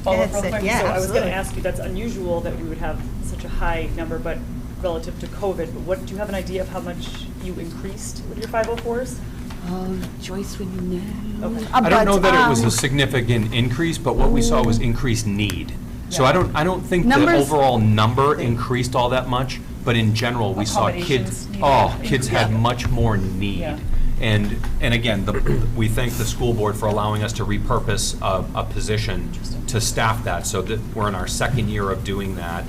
Follow up real quick. Yeah, So I was going absolutely. to ask you, that's unusual that we would have such a high number, but relative to COVID, but what, do you have an idea of how much you increased with your 504s? Oh, Joyce, would you know? Okay. I don't know that it was a significant increase, but what we saw was increased need. So I don't think the Numbers- overall number increased all that much, but in general, we saw kids, Accommodations kids had much more need. Yeah. And again, we thank the school board for allowing us to repurpose a position to staff that, so that we're in our second year of doing that.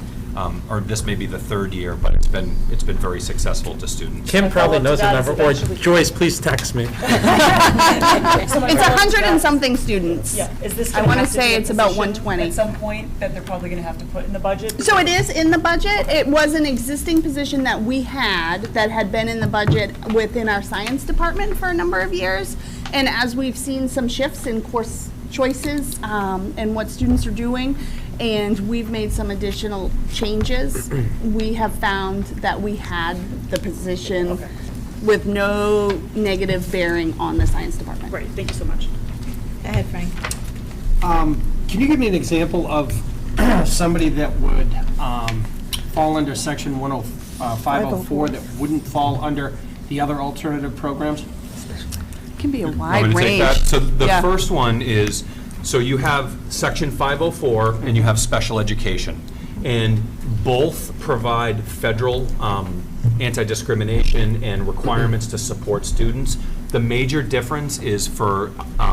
Or this may be the third year, but it's been very successful to students. Kim probably follow-up to knows the that number, is or eventually- Joyce, please text me. It's 100 and something students. Yeah, is this I gonna want to have to be say a it's about position 120. At some point that they're probably going to have to put in the budget? So it is in the budget. It was an existing position that we had that had been in the budget within our science department for a number of years. And as we've seen some shifts in course choices and what students are doing, and we've made some additional changes, we have found that we had the position with no negative bearing on the science department. Great, thank you so much. Go ahead, Frank. Can you give me an example of somebody that would fall under section 504 that wouldn't fall under the other alternative programs? It can be a Want wide me to take range. that? So the Yeah. first one is, so you have section 504 and you have special education. And both provide federal anti-discrimination and requirements to support students. The major difference is for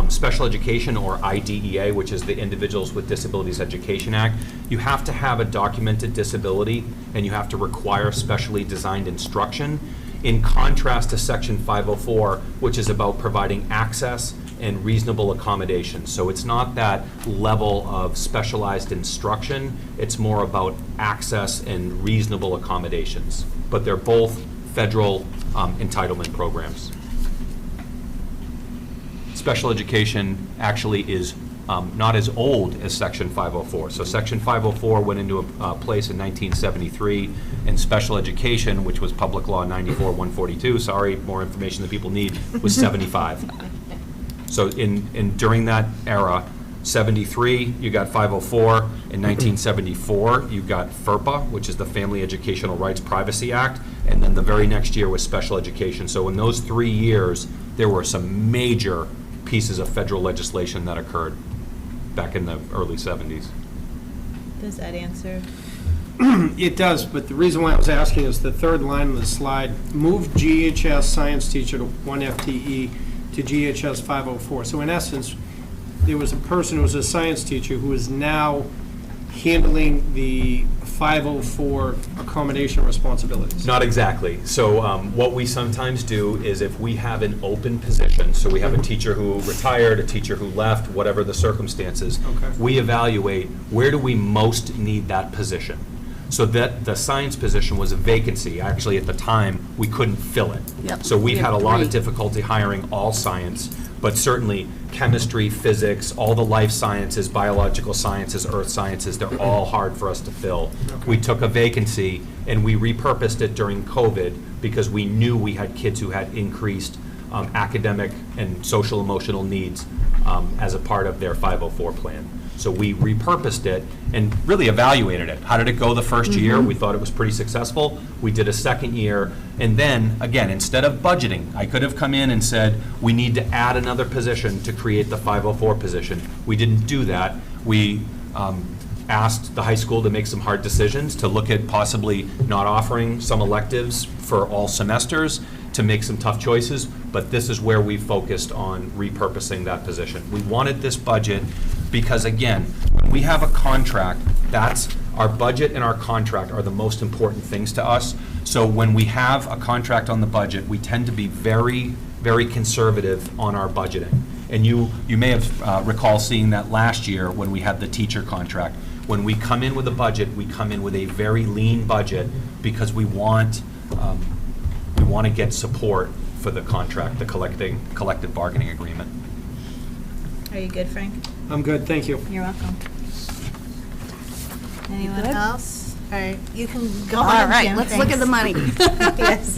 special education, or IDEA, which is the Individuals with Disabilities Education Act. You have to have a documented disability and you have to require specially designed instruction, in contrast to section 504, which is about providing access and reasonable accommodations. So it's not that level of specialized instruction, it's more about access and reasonable accommodations. But they're both federal entitlement programs. Special education actually is not as old as section 504. So section 504 went into place in 1973, and special education, which was public law 94-142, sorry, more information than people need, was 75. So during that era, 73, you got 504. In 1974, you got FERPA, which is the Family Educational Rights Privacy Act, and then the very next year was special education. So in those 3 years, there were some major pieces of federal legislation that occurred back in the early 70s. Does that answer? It does, but the reason why I was asking is the third line of the slide, move GHS science teacher to 1 FTE to GHS 504. So in essence, there was a person who was a science teacher who is now handling the 504 accommodation responsibilities. Not exactly. So what we sometimes do is, if we have an open position, so we have a teacher who retired, a teacher who left, whatever the circumstances, we evaluate where do we most need that position. So that the science position was a vacancy. Actually, at the time, we couldn't fill it. Yep. So we've We had a have lot of 3. difficulty hiring all science, but certainly chemistry, physics, all the life sciences, biological sciences, earth sciences, they're all hard for us to fill. We took a vacancy and we repurposed it during COVID because we knew we had kids who had increased academic and social emotional needs as a part of their 504 plan. So we repurposed it and really evaluated it. How did it go the first year? We thought it was pretty successful. We did a second year, and then, again, instead of budgeting, I could have come in and said, we need to add another position to create the 504 position. We didn't do that. We asked the high school to make some hard decisions, to look at possibly not offering some electives for all semesters, to make some tough choices, but this is where we focused on repurposing that position. We wanted this budget because, again, when we have a contract, that's Our budget and our contract are the most important things to us. So when we have a contract on the budget, we tend to be very, very conservative on our budgeting. And you may have recall seeing that last year when we had the teacher contract. When we come in with a budget, we come in with a very lean budget because we want to get support for the contract, the collective bargaining agreement. Are you good, Frank? I'm good, thank you. You're welcome. Anyone Good. else? All right, you can go All on, right, Jim. let's look at the money. Yes.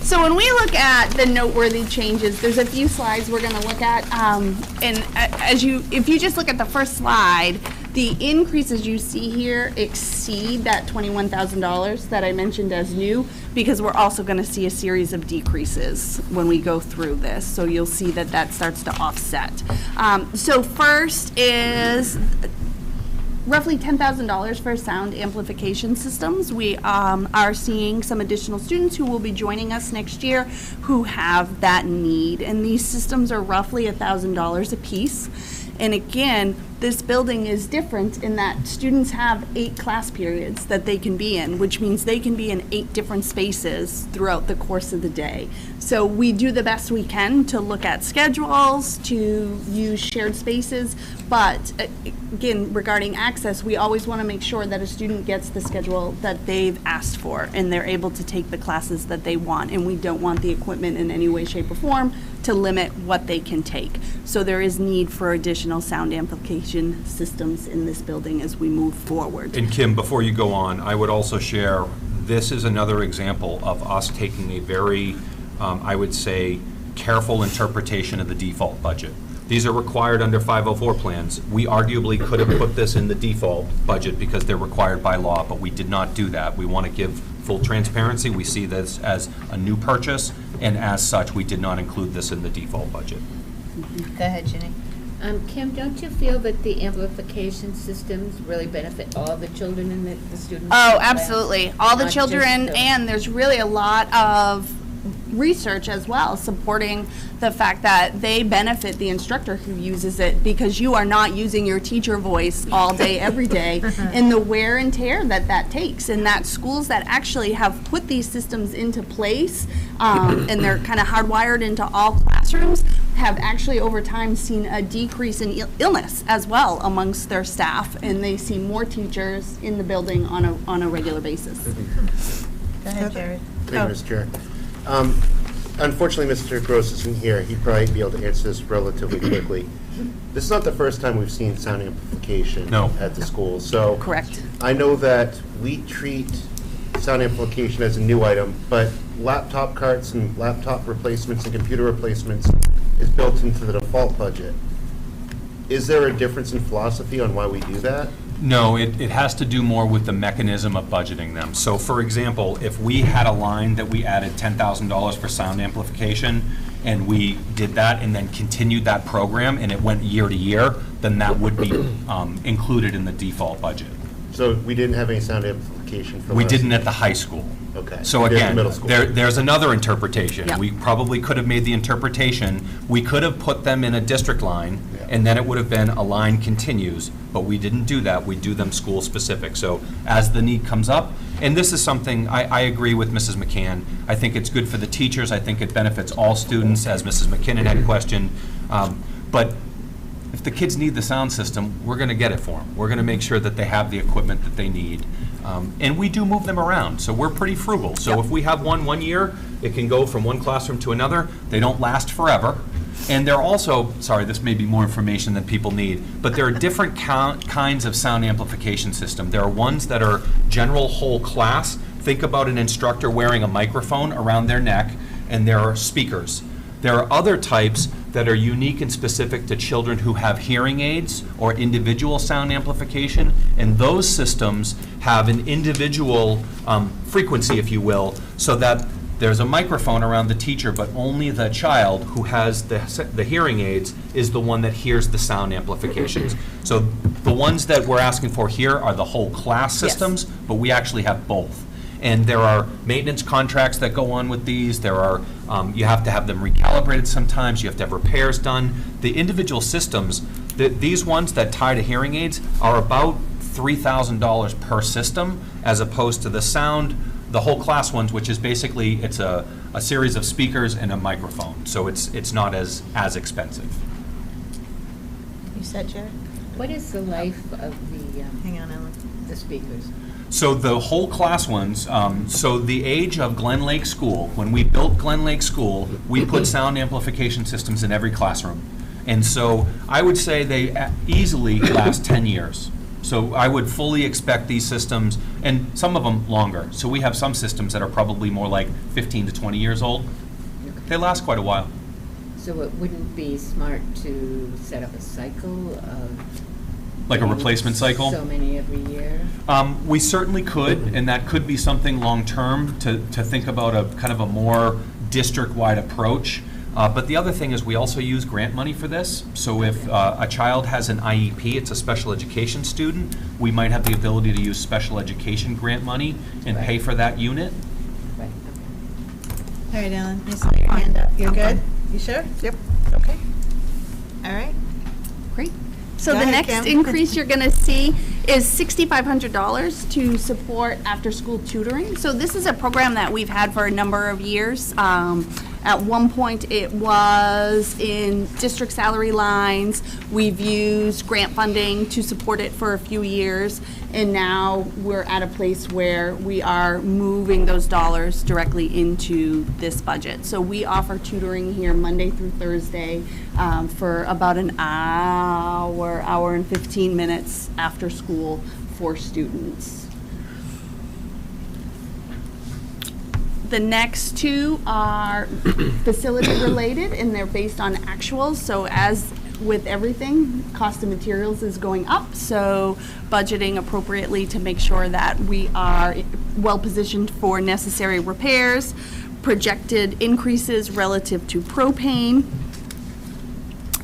So when we look at the noteworthy changes, there's a few slides we're going to look at. And if you just look at the first slide, the increases you see here exceed that $21,000 that I mentioned as new, because we're also going to see a series of decreases when we go through this. So you'll see that that starts to offset. So first is roughly $10,000 for sound amplification systems. We are seeing some additional students who will be joining us next year who have that need. And these systems are roughly $1,000 a piece. And again, this building is different in that students have 8 class periods that they can be in, which means they can be in 8 different spaces throughout the course of the day. So we do the best we can to look at schedules, to use shared spaces, but again, regarding access, we always want to make sure that a student gets the schedule that they've asked for and they're able to take the classes that they want, and we don't want the equipment in any way, shape, or form to limit what they can take. So there is need for additional sound amplification systems in this building as we move forward. And Kim, before you go on, I would also share, this is another example of us taking a very, I would say, careful interpretation of the default budget. These are required under 504 plans. We arguably could have put this in the default budget because they're required by law, but we did not do that. We want to give full transparency. We see this as a new purchase, and as such, we did not include this in the default budget. Go ahead, Ginny. Kim, don't you feel that the amplification systems really benefit all the children and the students? Oh, in the class? absolutely. All the Not children, just and there's really a lot of research as well supporting the fact that they benefit the instructor who uses it, because you are not using your teacher voice all day, every day, and the wear and tear that that takes. And that schools that actually have put these systems into place, and they're kind of hardwired into all classrooms, have actually over time seen a decrease in illness as well amongst their staff, and they see more teachers in the building on a regular basis. Go ahead, Jared. Thank you, Mr. Chair. Unfortunately, Mr. Gross isn't here. He'd probably be able to answer this relatively quickly. This is not the first time we've seen sound amplification at the school. So correct. I know that we treat sound amplification as a new item, but laptop carts and laptop replacements and computer replacements is built into the default budget. Is there a difference in philosophy on why we do that? No, it has to do more with the mechanism of budgeting them. So for example, if we had a line that we added $10,000 for sound amplification, and we did that and then continued that program and it went year to year, then that would be included in the default budget. So we didn't have any sound amplification for We didn't at the high school. Okay. So We did at again, middle school. there's another interpretation. Yep. We probably could have made the interpretation, we could have put them in a district line, and then it would have been a line continues, but we didn't do that. We do them school specific. So as the need comes up, and this is something, I agree with Mrs. McCann. I think it's good for the teachers. I think it benefits all students, as Mrs. McKinnon had questioned. But if the kids need the sound system, we're going to get it for them. We're going to make sure that they have the equipment that they need. And we do move them around, so we're pretty frugal. So if we have one year, it can go from one classroom to another. They don't last forever. And they're also, sorry, this may be more information than people need, but there are different kinds of sound amplification system. There are ones that are general whole class. Think about an instructor wearing a microphone around their neck, and there are speakers. There are other types that are unique and specific to children who have hearing aids or individual sound amplification, and those systems have an individual frequency, if you will, so that there's a microphone around the teacher, but only the child who has the hearing aids is the one that hears the sound amplifications. So the ones that we're asking for here are the whole class systems, but we actually have both. And there are maintenance contracts that go on with these. There are, you have to have them recalibrated sometimes. You have to have repairs done. The individual systems, these ones that tie to hearing aids are about $3,000 per system, as opposed to the sound, the whole class ones, which is basically, it's a series of speakers and a microphone. So it's not as expensive. You said, Jared? What is the life of the, Hang on, Ellen. the speakers? So the whole class ones, so the age of Glen Lake School, when we built Glen Lake School, we put sound amplification systems in every classroom. And so I would say they easily last 10 years. So I would fully expect these systems, and some of them longer. So we have some systems that are probably more like 15 to 20 years old. They last quite a while. So it wouldn't be smart to set up a cycle of... Like a replacement cycle? So many every year? We certainly could, and that could be something long-term to think about a kind of a more district-wide approach. But the other thing is we also use grant money for this. So if a child has an IEP, it's a special education student, we might have the ability to use special education grant money and pay for that unit. Right, All right, Ellen, I saw your hand up. You're good? You sure? Yep. Okay. All right. Great. So Go the ahead, next Kim. increase you're going to see is $6,500 to support after-school tutoring. So this is a program that we've had for a number of years. At one point, it was in district salary lines. We've used grant funding to support it for a few years, and now we're at a place where we are moving those dollars directly into this budget. So we offer tutoring here Monday through Thursday for about an hour and 15 minutes after school for students. The next two are facility related, and they're based on actuals. So as with everything, cost of materials is going up, so budgeting appropriately to make sure that we are well positioned for necessary repairs, projected increases relative to propane.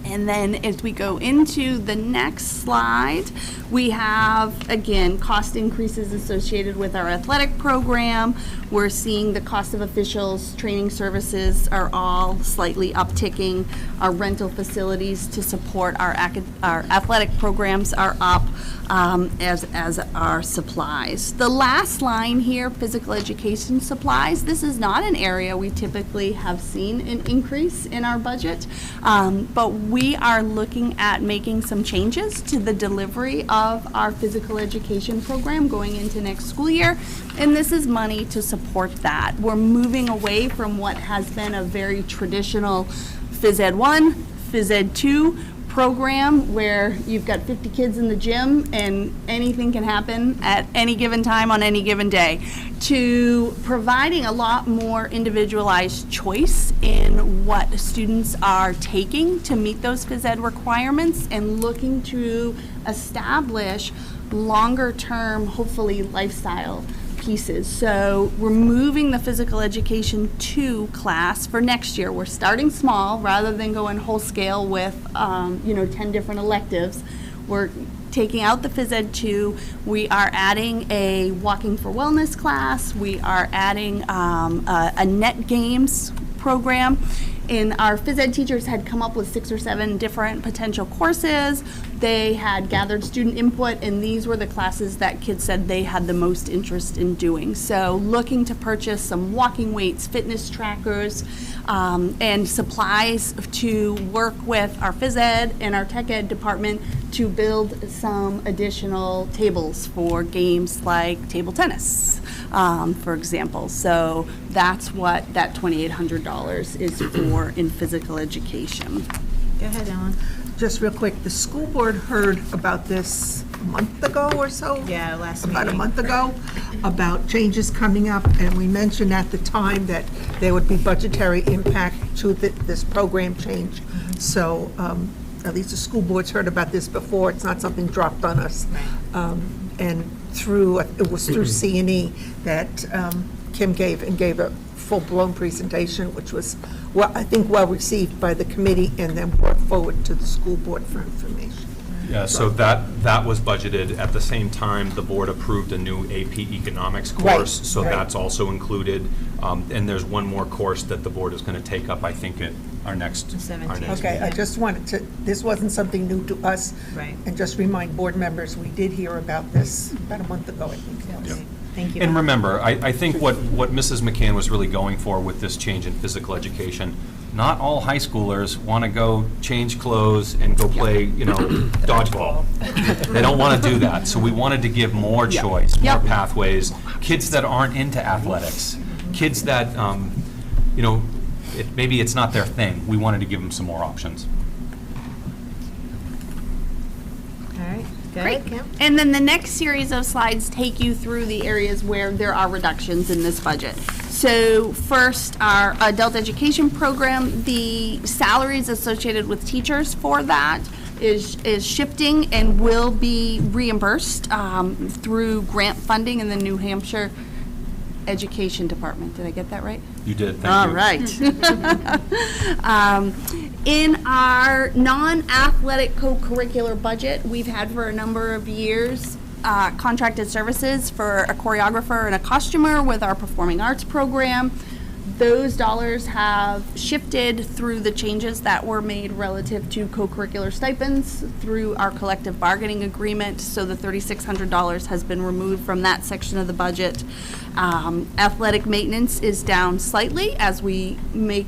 And then as we go into the next slide, we have, again, cost increases associated with our athletic program. We're seeing the cost of officials, training services are all slightly upticking. Our rental facilities to support our athletic programs are up, as our supplies. The last line here, physical education supplies, this is not an area we typically have seen an increase in our budget, but we are looking at making some changes to the delivery of our physical education program going into next school year, and this is money to support that. We're moving away from what has been a very traditional Phys Ed 1, Phys Ed 2 program where you've got 50 kids in the gym and anything can happen at any given time on any given day, to providing a lot more individualized choice in what students are taking to meet those phys ed requirements, and looking to establish longer term, hopefully, lifestyle pieces. So we're moving the physical education 2 class for next year. We're starting small rather than going whole scale with 10 different electives. We're taking out the Phys Ed 2. We are adding a Walking for Wellness class. We are adding a net games program. And our Phys Ed teachers had come up with 6 or 7 different potential courses. They had gathered student input, and these were the classes that kids said they had the most interest in doing. So looking to purchase some walking weights, fitness trackers, and supplies to work with our Phys Ed and our Tech Ed department to build some additional tables for games like table tennis, for example. So that's what that $2,800 is for in physical education. Go ahead, Ellen. Just real quick, the school board heard about this a month ago or so? Yeah, last About a meeting. month ago, about changes coming up, and we mentioned at the time that there would be budgetary impact to this program change. So at least the school board's heard about this before. It's not something dropped on us. And it was through C&E that Kim gave a full-blown presentation, which was, I think, well received by the committee, and then brought forward to the school board for information. Yeah, so that was budgeted. At the same time, the board approved a new AP Economics Right, course, so right. that's also included. And there's one more course that the board is going to take up, I think, at our next meeting. Okay, I just wanted to, this wasn't something new to us. Right. And just remind board members, we did hear about this about a month ago, I think it was. Thank you. And remember, I think what Mrs. McCann was really going for with this change in physical education, not all high schoolers want to go change clothes and go play, dodgeball. They don't want to do that. So we wanted to give more choice, more pathways. Kids that aren't into athletics, kids that, maybe it's not their thing. We wanted to give them some more options. All right, go Great. ahead, Kim. And then the next series of slides take you through the areas where there are reductions in this budget. So first, our adult education program, the salaries associated with teachers for that is shifting and will be reimbursed through grant funding in the New Hampshire Education Department. Did I get that right? You did, thank you. All right. In our non-athletic co-curricular budget, we've had for a number of years contracted services for a choreographer and a costumer with our performing arts program. Those dollars have shifted through the changes that were made relative to co-curricular stipends through our collective bargaining agreement, so the $3,600 has been removed from that section of the budget. Athletic maintenance is down slightly as we make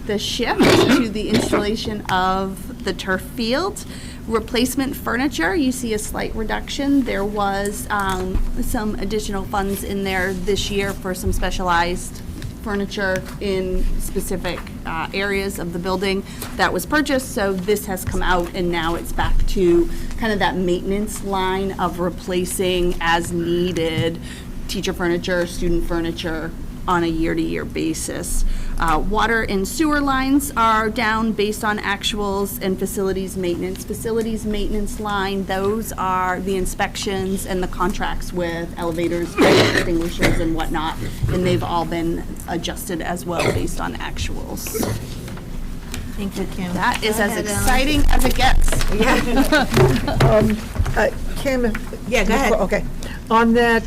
the shift to the installation of the turf field. Replacement furniture, you see a slight reduction. There was some additional funds in there this year for some specialized furniture in specific areas of the building that was purchased, so this has come out and now it's back to kind of that maintenance line of replacing as needed teacher furniture, student furniture on a year-to-year basis. Water and sewer lines are down based on actuals and facilities maintenance. Facilities maintenance line, those are the inspections and the contracts with elevators, fire extinguishers and whatnot, and they've all been adjusted as well based on actuals. Thank you, Kim. That is Go as ahead, Ellen. exciting as it gets. Kim? Yeah, go ahead. Okay. On that,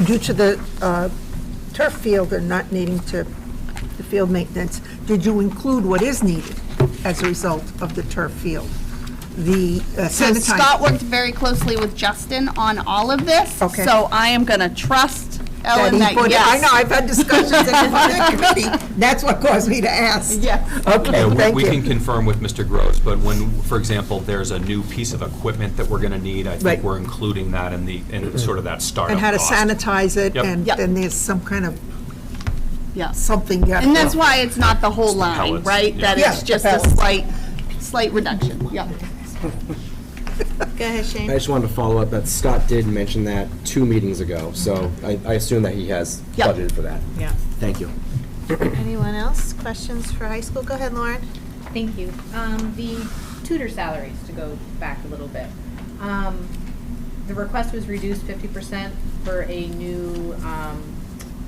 due to the turf field and not needing the field maintenance, did you include what is needed as a result of the turf field? The So sanitizer. Scott worked very closely with Justin on all of this. Okay. So I am going to trust Ellen he that put it- yes. I know, I've had discussions in the committee. That's what caused me to ask. Yes. Okay, Yeah, thank we you. can confirm with Mr. Gross, but when, for example, there's a new piece of equipment that we're going to need, I Right. think we're including that in sort of that startup And how to cost. sanitize it, Yep. and Yep. then there's some kind of, Yeah. something you have to. And that's why it's not the whole line, pellets, right? yeah. That Yeah, it's the just a pellets. slight reduction. Yep. Go ahead, Shane. I just wanted to follow up that Scott did mention that 2 meetings ago, so I assume that he has Yep. budgeted for that. Yeah. Thank you. Anyone else? Questions for high school? Go ahead, Lauren. Thank you. The tutor salaries, to go back a little bit. The request was reduced 50% for a new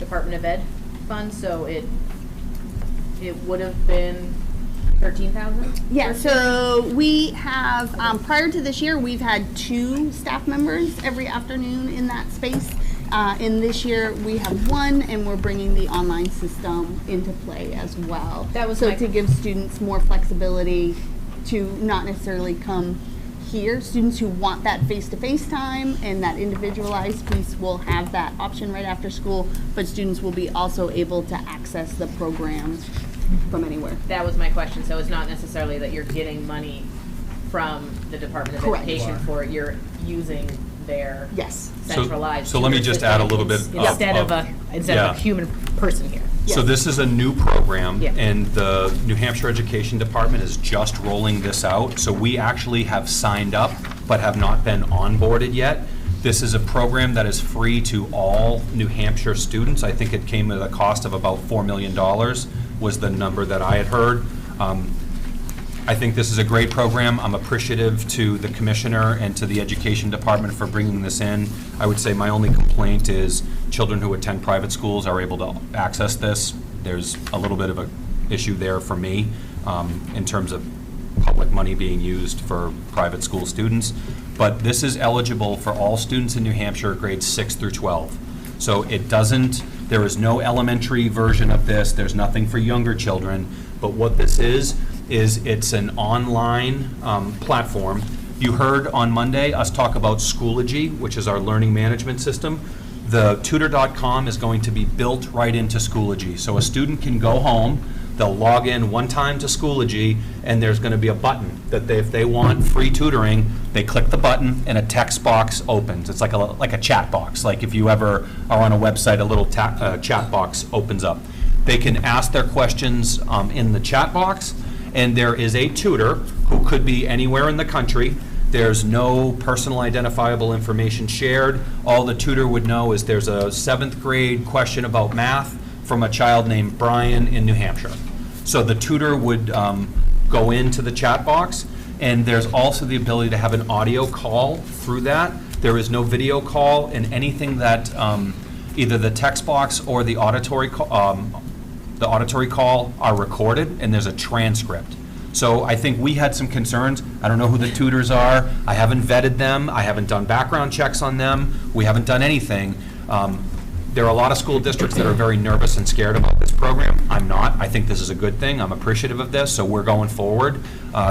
Department of Ed fund, so it would have been 13,000? Yeah, so we have, prior to this year, we've had 2 staff members every afternoon in that space. In this year, we have 1, and we're bringing the online system into play as well. That was so my- to give students more flexibility to not necessarily come here. Students who want that face-to-face time and that individualized piece will have that option right after school, but students will be also able to access the program from anywhere. That was my question. So it's not necessarily that you're getting money from the Department of Correct. Education for it. You're using their Yes. centralized. So let me tutor just add a little bit system of- Instead of a yeah. human person here. So this is a new program, Yeah. and the New Hampshire Education Department is just rolling this out. So we actually have signed up, but have not been onboarded yet. This is a program that is free to all New Hampshire students. I think it came at a cost of about $4 million was the number that I had heard. I think this is a great program. I'm appreciative to the commissioner and to the education department for bringing this in. I would say my only complaint is children who attend private schools are able to access this. There's a little bit of an issue there for me in terms of public money being used for private school students. But this is eligible for all students in New Hampshire, grades 6 through 12. So it doesn't, there is no elementary version of this, there's nothing for younger children, but what this is it's an online platform. You heard on Monday us talk about Schoology, which is our learning management system. The tutor.com is going to be built right into Schoology. So a student can go home, they'll log in one time to Schoology, and there's going to be a button that if they want free tutoring, they click the button and a text box opens. It's like a chat box. Like if you ever are on a website, a little chat box opens up. They can ask their questions in the chat box, and there is a tutor who could be anywhere in the country. There's no personal identifiable information shared. All the tutor would know is there's a 7th grade question about math from a child named Brian in New Hampshire. So the tutor would go into the chat box, and there's also the ability to have an audio call through that. There is no video call, and anything that either the text box or the auditory call are recorded, and there's a transcript. So I think we had some concerns. I don't know who the tutors are. I haven't vetted them. I haven't done background checks on them. We haven't done anything. There are a lot of school districts that are very nervous and scared about this program. I'm not. I think this is a good thing. I'm appreciative of this, so we're going forward.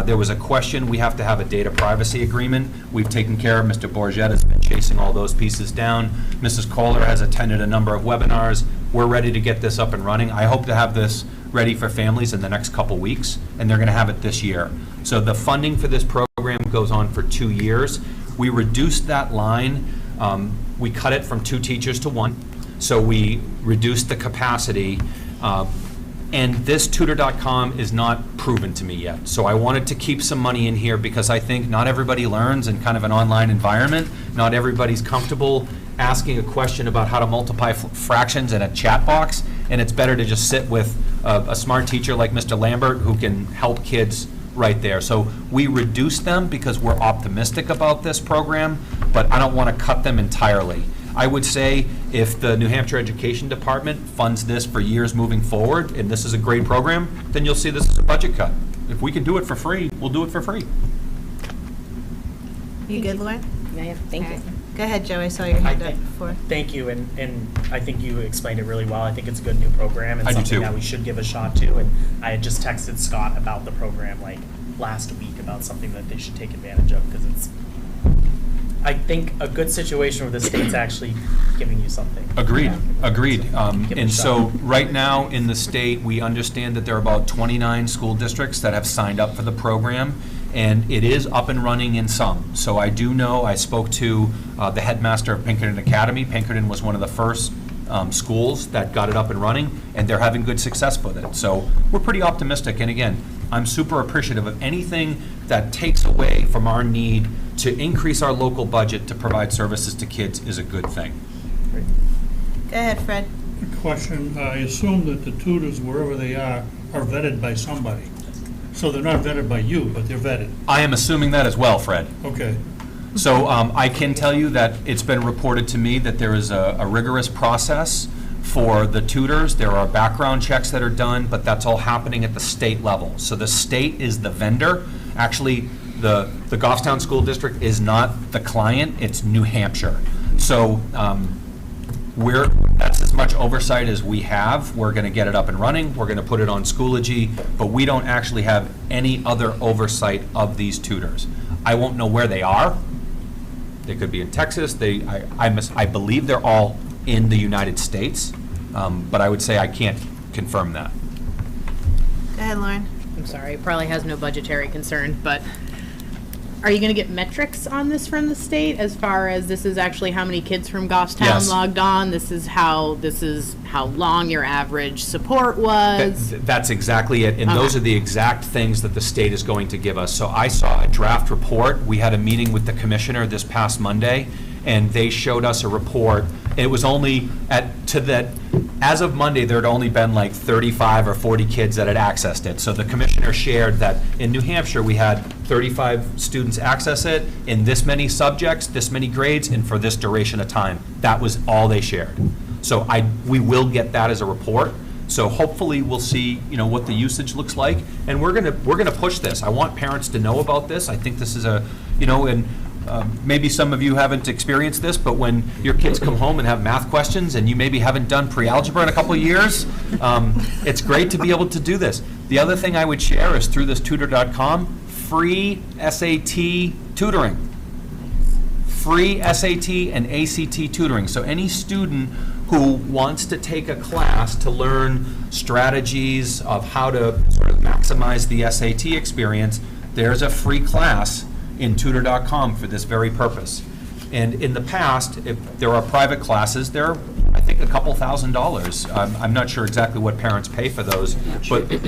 There was a question, we have to have a data privacy agreement. We've taken care of, Mr. Bourget has been chasing all those pieces down. Mrs. Kohler has attended a number of webinars. We're ready to get this up and running. I hope to have this ready for families in the next couple weeks, and they're going to have it this year. So the funding for this program goes on for 2 years. We reduced that line. We cut it from 2 teachers to 1. So we reduced the capacity, and this tutor.com is not proven to me yet. So I wanted to keep some money in here because I think not everybody learns in kind of an online environment. Not everybody's comfortable asking a question about how to multiply fractions in a chat box, and it's better to just sit with a smart teacher like Mr. Lambert who can help kids right there. So we reduced them because we're optimistic about this program, but I don't want to cut them entirely. I would say if the New Hampshire Education Department funds this for years moving forward, and this is a great program, then you'll see this as a budget cut. If we can do it for free, we'll do it for free. You good, Lauren? Yeah, thank you. Go ahead, Joe, I saw your hand up before. Thank you, and I think you explained it really well. I think it's a good new program and I do something too. that we should give a shot to. And I had just texted Scott about the program like last week about something that they should take advantage of because it's, I think, a good situation where the state's actually giving you something. Agreed, agreed. Give it a And so, shot. right now, in the state, we understand that there are about 29 school districts that have signed up for the program, and it is up and running in some. So I do know, I spoke to the headmaster of Pinkerton Academy. Pinkerton was one of the first schools that got it up and running, and they're having good success with it. So we're pretty optimistic, and again, I'm super appreciative of anything that takes away from our need to increase our local budget to provide services to kids is a good thing. Go ahead, Fred. Question, I assume that the tutors, wherever they are vetted by somebody. So they're not vetted by you, but they're vetted. I am assuming that as well, Fred. Okay. So I can tell you that it's been reported to me that there is a rigorous process for the tutors. There are background checks that are done, but that's all happening at the state level. So the state is the vendor. Actually, the Goffstown School District is not the client, it's New Hampshire. So that's as much oversight as we have. We're going to get it up and running. We're going to put it on Schoology, but we don't actually have any other oversight of these tutors. I won't know where they are. They could be in Texas. I believe they're all in the United States, but I would say I can't confirm that. Go ahead, Lauren. I'm sorry, it probably has no budgetary concern, but are you going to get metrics on this from the state as far as this is actually how many kids from Goffstown Yes. logged on? This is how long your average support was? That's exactly it, and those are the exact things that the state is going to give us. So I saw a draft report. We had a meeting with the commissioner this past Monday, and they showed us a report. It was only as of Monday, there had only been like 35 or 40 kids that had accessed it. So the commissioner shared that in New Hampshire, we had 35 students access it in this many subjects, this many grades, and for this duration of time. That was all they shared. So we will get that as a report. So hopefully we'll see, what the usage looks like, and we're gonna push this. I want parents to know about this. I think this is maybe some of you haven't experienced this, but when your kids come home and have math questions and you maybe haven't done pre-algebra in a couple of years, it's great to be able to do this. The other thing I would share is through this tutor.com, free SAT tutoring. Free SAT and ACT tutoring. So any student who wants to take a class to learn strategies of how to sort of maximize the SAT experience, there's a free class in tutor.com for this very purpose. And in the past, if there are private classes, they're, I think, a couple $1,000s. I'm not sure exactly what parents pay for those,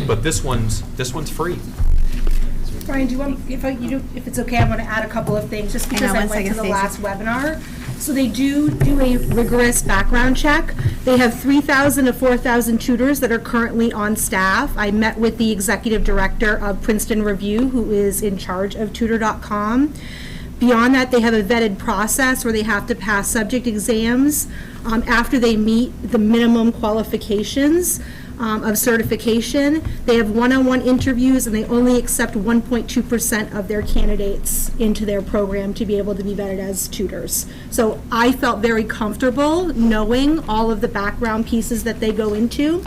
but this one's free. Brian, do you want, if it's okay, I'm going to add a couple of things, just because I went to the last webinar. So they do a rigorous background check. They have 3,000 to 4,000 tutors that are currently on staff. I met with the executive director of Princeton Review, who is in charge of tutor.com. Beyond that, they have a vetted process where they have to pass subject exams after they meet the minimum qualifications of certification. They have one-on-one interviews, and they only accept 1.2% of their candidates into their program to be able to be vetted as tutors. So I felt very comfortable knowing all of the background pieces that they go into.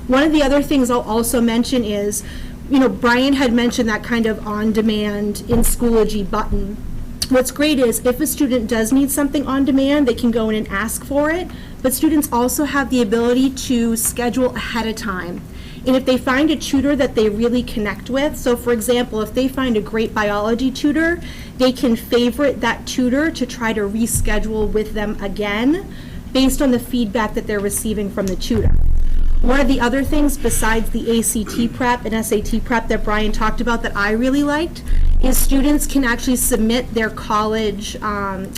One of the other things I'll also mention is, Brian had mentioned that kind of on-demand in Schoology button. What's great is if a student does need something on demand, they can go in and ask for it, but students also have the ability to schedule ahead of time. And if they find a tutor that they really connect with, so for example, if they find a great biology tutor, they can favorite that tutor to try to reschedule with them again based on the feedback that they're receiving from the tutor. One of the other things besides the ACT prep and SAT prep that Brian talked about that I really liked is students can actually submit their college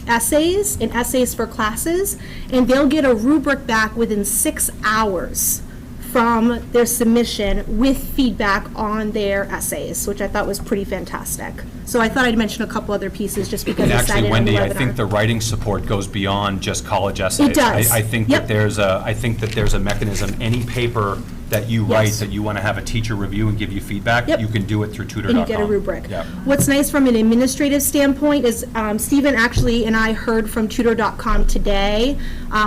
essays and essays for classes, and they'll get a rubric back within 6 hours from their submission with feedback on their essays, which I thought was pretty fantastic. So I thought I'd mention a couple other pieces just because And I cited actually, in the Wendy, I webinar. think the writing support goes beyond just college essays. It does. I think Yep. that there's a mechanism, any paper that you write Yes. that you want to have a teacher review and give you feedback, Yep. you can do it through tutor.com. And you get a rubric. Yep. What's nice from an administrative standpoint is Stephen actually and I heard from tutor.com today.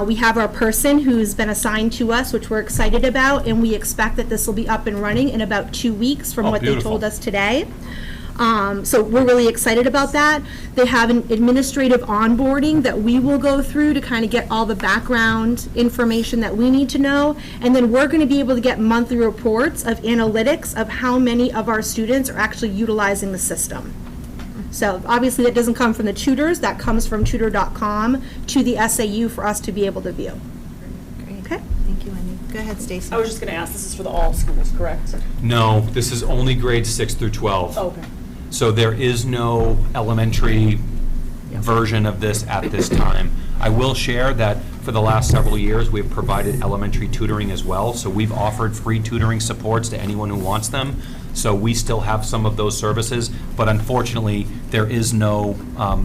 We have our person who's been assigned to us, which we're excited about, and we expect that this will be up and running in about 2 weeks from Oh, what they beautiful. told us today. So we're really excited about that. They have an administrative onboarding that we will go through to kind of get all the background information that we need to know. And then we're going to be able to get monthly reports of analytics of how many of our students are actually utilizing the system. So obviously that doesn't come from the tutors, that comes from tutor.com to the SAU for us to be able to view. Okay. Thank you, Wendy. Go ahead, Stacy. I was just going to ask, this is for all schools, correct? No, this is only grades 6 through 12. Okay. So there is no elementary version of this at this time. I will share that for the last several years, we've provided elementary tutoring as well. So we've offered free tutoring supports to anyone who wants them. So we still have some of those services, but unfortunately, there is no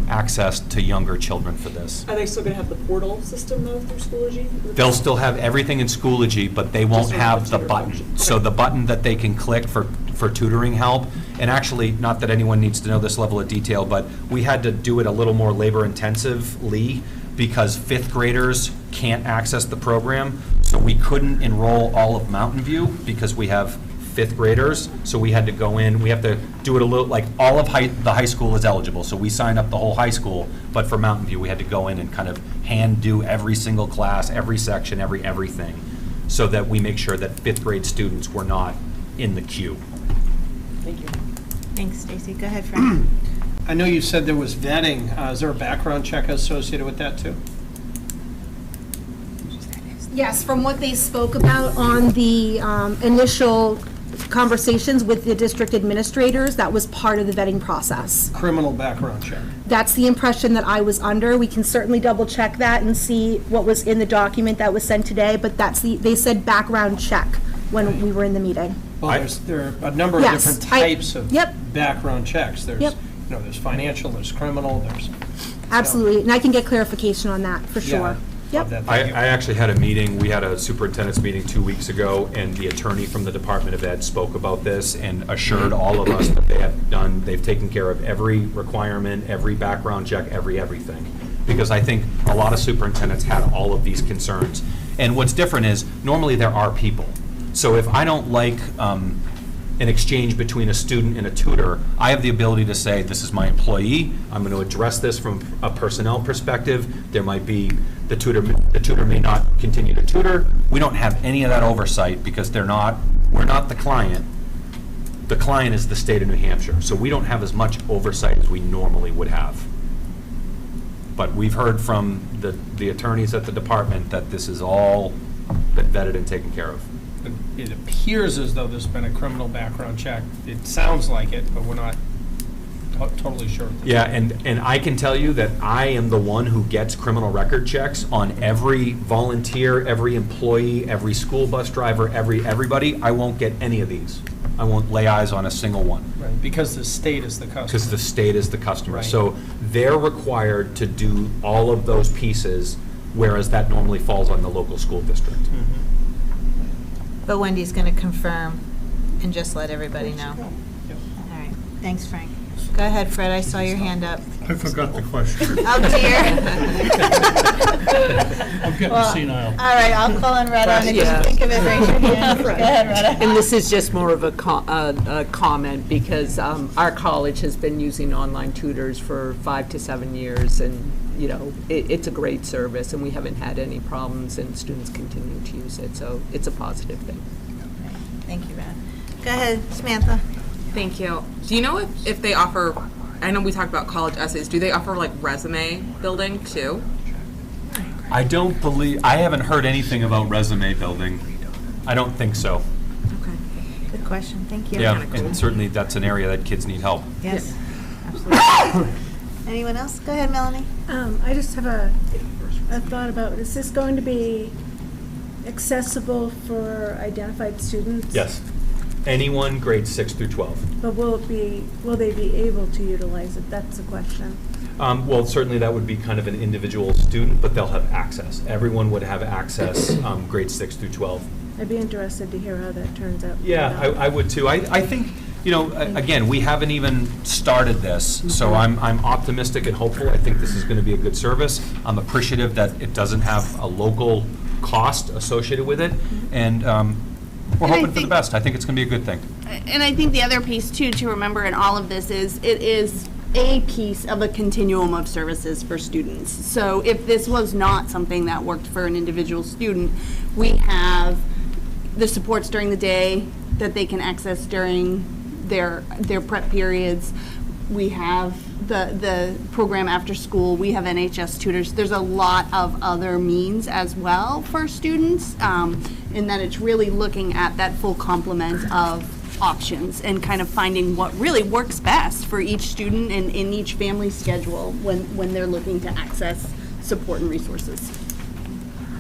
access to younger children for this. Are they still going to have the portal system though through Schoology? They'll still have everything in Schoology, but they won't Just won't have have the tutor button. function. So the button that they can click for tutoring help, and actually, not that anyone needs to know this level of detail, but we had to do it a little more labor intensively because 5th graders can't access the program. So we couldn't enroll all of Mountain View because we have 5th graders. So we had to go in, we have to do it a little, like all of the high school is eligible. So we signed up the whole high school, but for Mountain View, we had to go in and kind of hand do every single class, every section, everything, so that we make sure that 5th grade students were not in the queue. Thank you. Thanks, Stacy. Go ahead, Frank. I know you said there was vetting. Is there a background check associated with that too? Yes, from what they spoke about on the initial conversations with the district administrators, that was part of the vetting process. Criminal background check. That's the impression that I was under. We can certainly double check that and see what was in the document that was sent today, but they said background check when we were in the meeting. Well, there are a number of Yes, different types of Yep. background checks. There's, Yep. there's financial, there's criminal, there's. Absolutely, and I can get clarification on that, for Yeah. sure. Yep. that. I Thank you. actually had a meeting, we had a superintendent's meeting 2 weeks ago, and the attorney from the Department of Ed spoke about this and assured all of us that they've taken care of every requirement, every background check, everything. Because I think a lot of superintendents had all of these concerns. And what's different is, normally there are people. So if I don't like an exchange between a student and a tutor, I have the ability to say, this is my employee, I'm going to address this from a personnel perspective. There might be, the tutor may not continue to tutor. We don't have any of that oversight because we're not the client. The client is the state of New Hampshire. So we don't have as much oversight as we normally would have. But we've heard from the attorneys at the department that this is all been vetted and taken care of. It appears as though there's been a criminal background check. It sounds like it, but we're not totally sure. Yeah, and I can tell you that I am the one who gets criminal record checks on every volunteer, every employee, every school bus driver, everybody. I won't get any of these. I won't lay eyes on a single one. Right, because the state is the customer. Because the state is the customer. Right. So they're required to do all of those pieces, whereas that normally falls on the local school district. But Wendy's going to confirm and just let everybody know. All right, thanks, Frank. Go ahead, Fred, I saw your hand up. I forgot the question. Oh, dear. I'm getting senile. All right, I'll call on Retta, and if you think of it, raise your hand. Go ahead, Retta. And this is just more of a comment, because our college has been using online tutors for 5 to 7 years, and, you know, it's a great service, and we haven't had any problems, and students continue to use it, so it's a positive thing. Thank you, Retta. Go ahead, Samantha. Thank you. Do you know if they offer, I know we talked about college essays, do they offer like resume building too? I haven't heard anything about resume building. I don't think so. Okay, good question, thank you. Yeah, and certainly that's an area that kids need help. Yes, absolutely. Anyone else? Go ahead, Melanie. I just have a thought about, is this going to be accessible for identified students? Yes. Anyone grades 6 through 12. But will they be able to utilize it? That's the question. Well, certainly that would be kind of an individual student, but they'll have access. Everyone would have access, grades 6 through 12. I'd be interested to hear how that turns out. Yeah, I would too. I think, you know, again, we haven't even started this, so I'm optimistic and hopeful. I think this is going to be a good service. I'm appreciative that it doesn't have a local cost associated with it, and we're hoping for the best. I think it's going to be a good thing. And I think the other piece too to remember in all of this is it is a piece of a continuum of services for students. So if this was not something that worked for an individual student, we have the supports during the day that they can access during their prep periods. We have the program after school. We have NHS tutors. There's a lot of other means as well for students, in that it's really looking at that full complement of options and kind of finding what really works best for each student and in each family schedule when they're looking to access support and resources.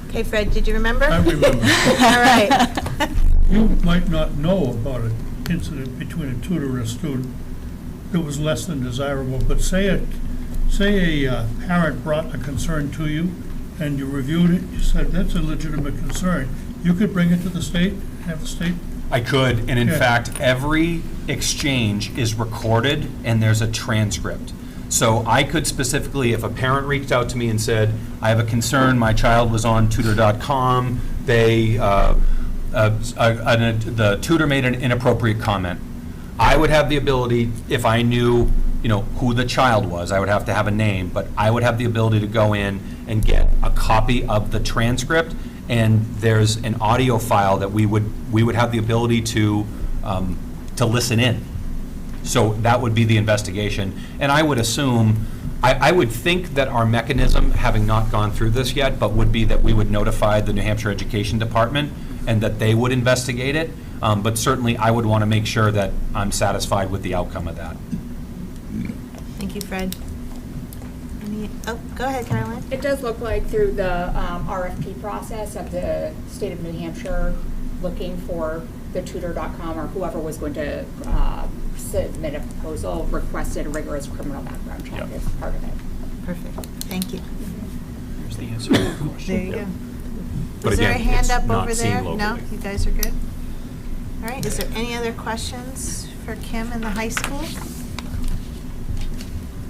Okay, Fred, did you remember? I remember. All right. You might not know about an incident between a tutor and a student that was less than desirable, but say a parent brought a concern to you and you reviewed it, you said that's a legitimate concern. You could bring it to the state, have the state. I could, and in Yeah. fact, every exchange is recorded and there's a transcript. So I could specifically, if a parent reached out to me and said, I have a concern, my child was on tutor.com, the tutor made an inappropriate comment. I would have the ability, if I knew, you know, who the child was, I would have to have a name, but I would have the ability to go in and get a copy of the transcript, and there's an audio file that we would have the ability to listen in. So that would be the investigation. And I would assume, I would think that our mechanism, having not gone through this yet, but would be that we would notify the New Hampshire Education Department and that they would investigate it. But certainly I would want to make sure that I'm satisfied with the outcome of that. Thank you, Fred. Go ahead, Caroline. It does look like through the RFP process of the state of New Hampshire looking for the tutor.com or whoever was going to submit a proposal requested a rigorous criminal background check as part of it. Perfect. Thank you. the answer to that question. There you go. But Is there a again, hand it's up not over seen there? No, locally. you guys are good? All right, is there any other questions for Kim in the high school?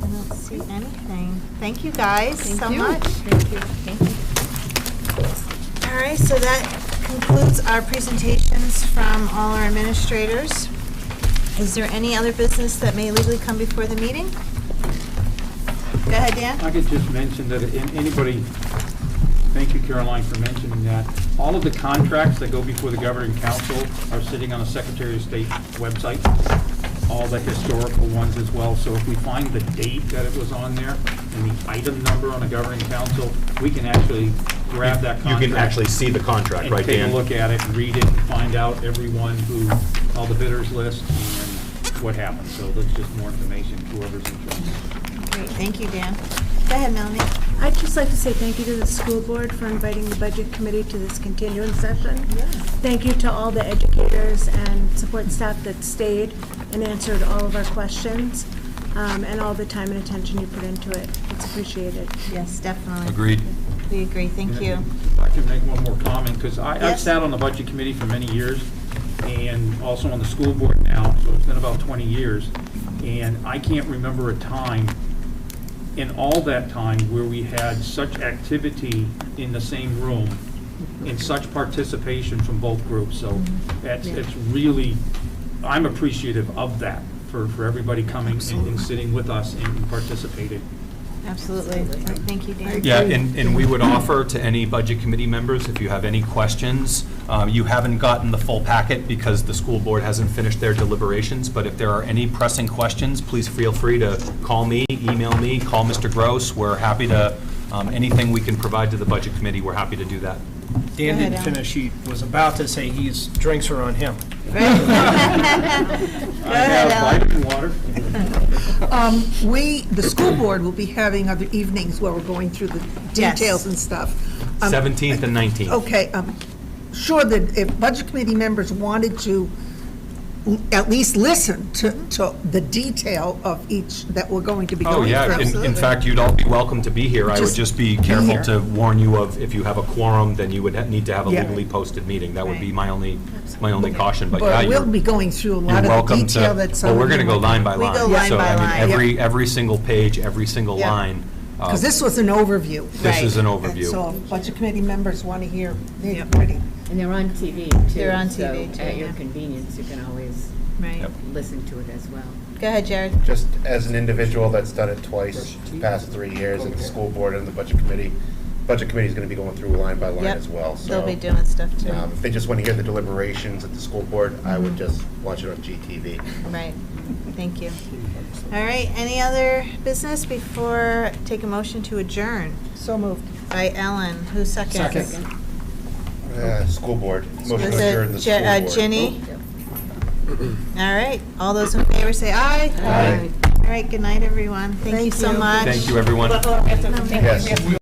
I don't see anything. Thank you guys so much. Thank you. Thank you. All right, so that concludes our presentations from all our administrators. Is there any other business that may legally come before the meeting? Go ahead, Dan. I could just mention that anybody, thank you, Caroline, for mentioning that. All of the contracts that go before the governing council are sitting on the Secretary of State website, all the historical ones as well. So if we find the date that it was on there and the item number on the governing council, we can actually grab that contract. You can actually see the contract, right, Dan? And take a look at it, and read it, and find out everyone who, all the bidders list, and what happened. So that's just more information, whoever's interested. Great, thank you, Dan. Go ahead, Melanie. I'd just like to say thank you to the school board for inviting the budget committee to this continuing session. Thank you to all the educators and support staff that stayed and answered all of our questions, and all the time and attention you put into it. It's appreciated. Yes, definitely. Agreed. We agree, thank you. If I could make one more comment, because I've Yes. sat on the budget committee for many years, and also on the school board now, so it's been about 20 years, and I can't remember a time in all that time where we had such activity in the same room and such participation from both groups. So it's really, I'm appreciative of that, for everybody coming and sitting with us and participating. Absolutely. Thank you, Dan. Yeah, and we would offer to any budget committee members, if you have any questions, you haven't gotten the full packet because the school board hasn't finished their deliberations, but if there are any pressing questions, please feel free to call me, email me, call Mr. Gross. We're happy to, anything we can provide to the budget committee, we're happy to do that. Dan didn't finish. He was about to say his drinks are on him. Go ahead, Ellen. Vitamin water. The school board will be having other evenings where we're going through the details and stuff. 17th and 19th. Okay, sure that if budget committee members wanted to at least listen to the detail of each that we're going to be Oh, going through. yeah, in fact, you'd all be welcome to be here. I would Just just be be careful here. to warn you of, if you have a quorum, then you would need to have a Yeah. legally posted meeting. That would be my only caution, but yeah, But we'll you're be going through a lot you're of the welcome detail to, that's. well, we're gonna go line by We line. go line So, by I mean, line. every single page, every single Yeah. line. Because this was an overview. This is an And overview. so if budget committee members want to hear, they're ready. And they're on TV too. They're on so TV too, at your yeah. convenience, you can always Right. listen to it as well. Go ahead, Jared. Just as an individual that's done it twice, the past 3 years at the school board and the budget committee's going to be going through line by line Yep. as well. So They'll be doing stuff too. if they just want to hear the deliberations at the school board, I would just watch it on GTV. Right, thank you. All right, any other business before, take a motion to adjourn? So moved. By Ellen, who seconds? School board. Motion Was to adjourn the it school board. Ginny? All right, all those in favor say aye. Aye. All right, good night, everyone. Thank you so much. Thank you, everyone. Yes.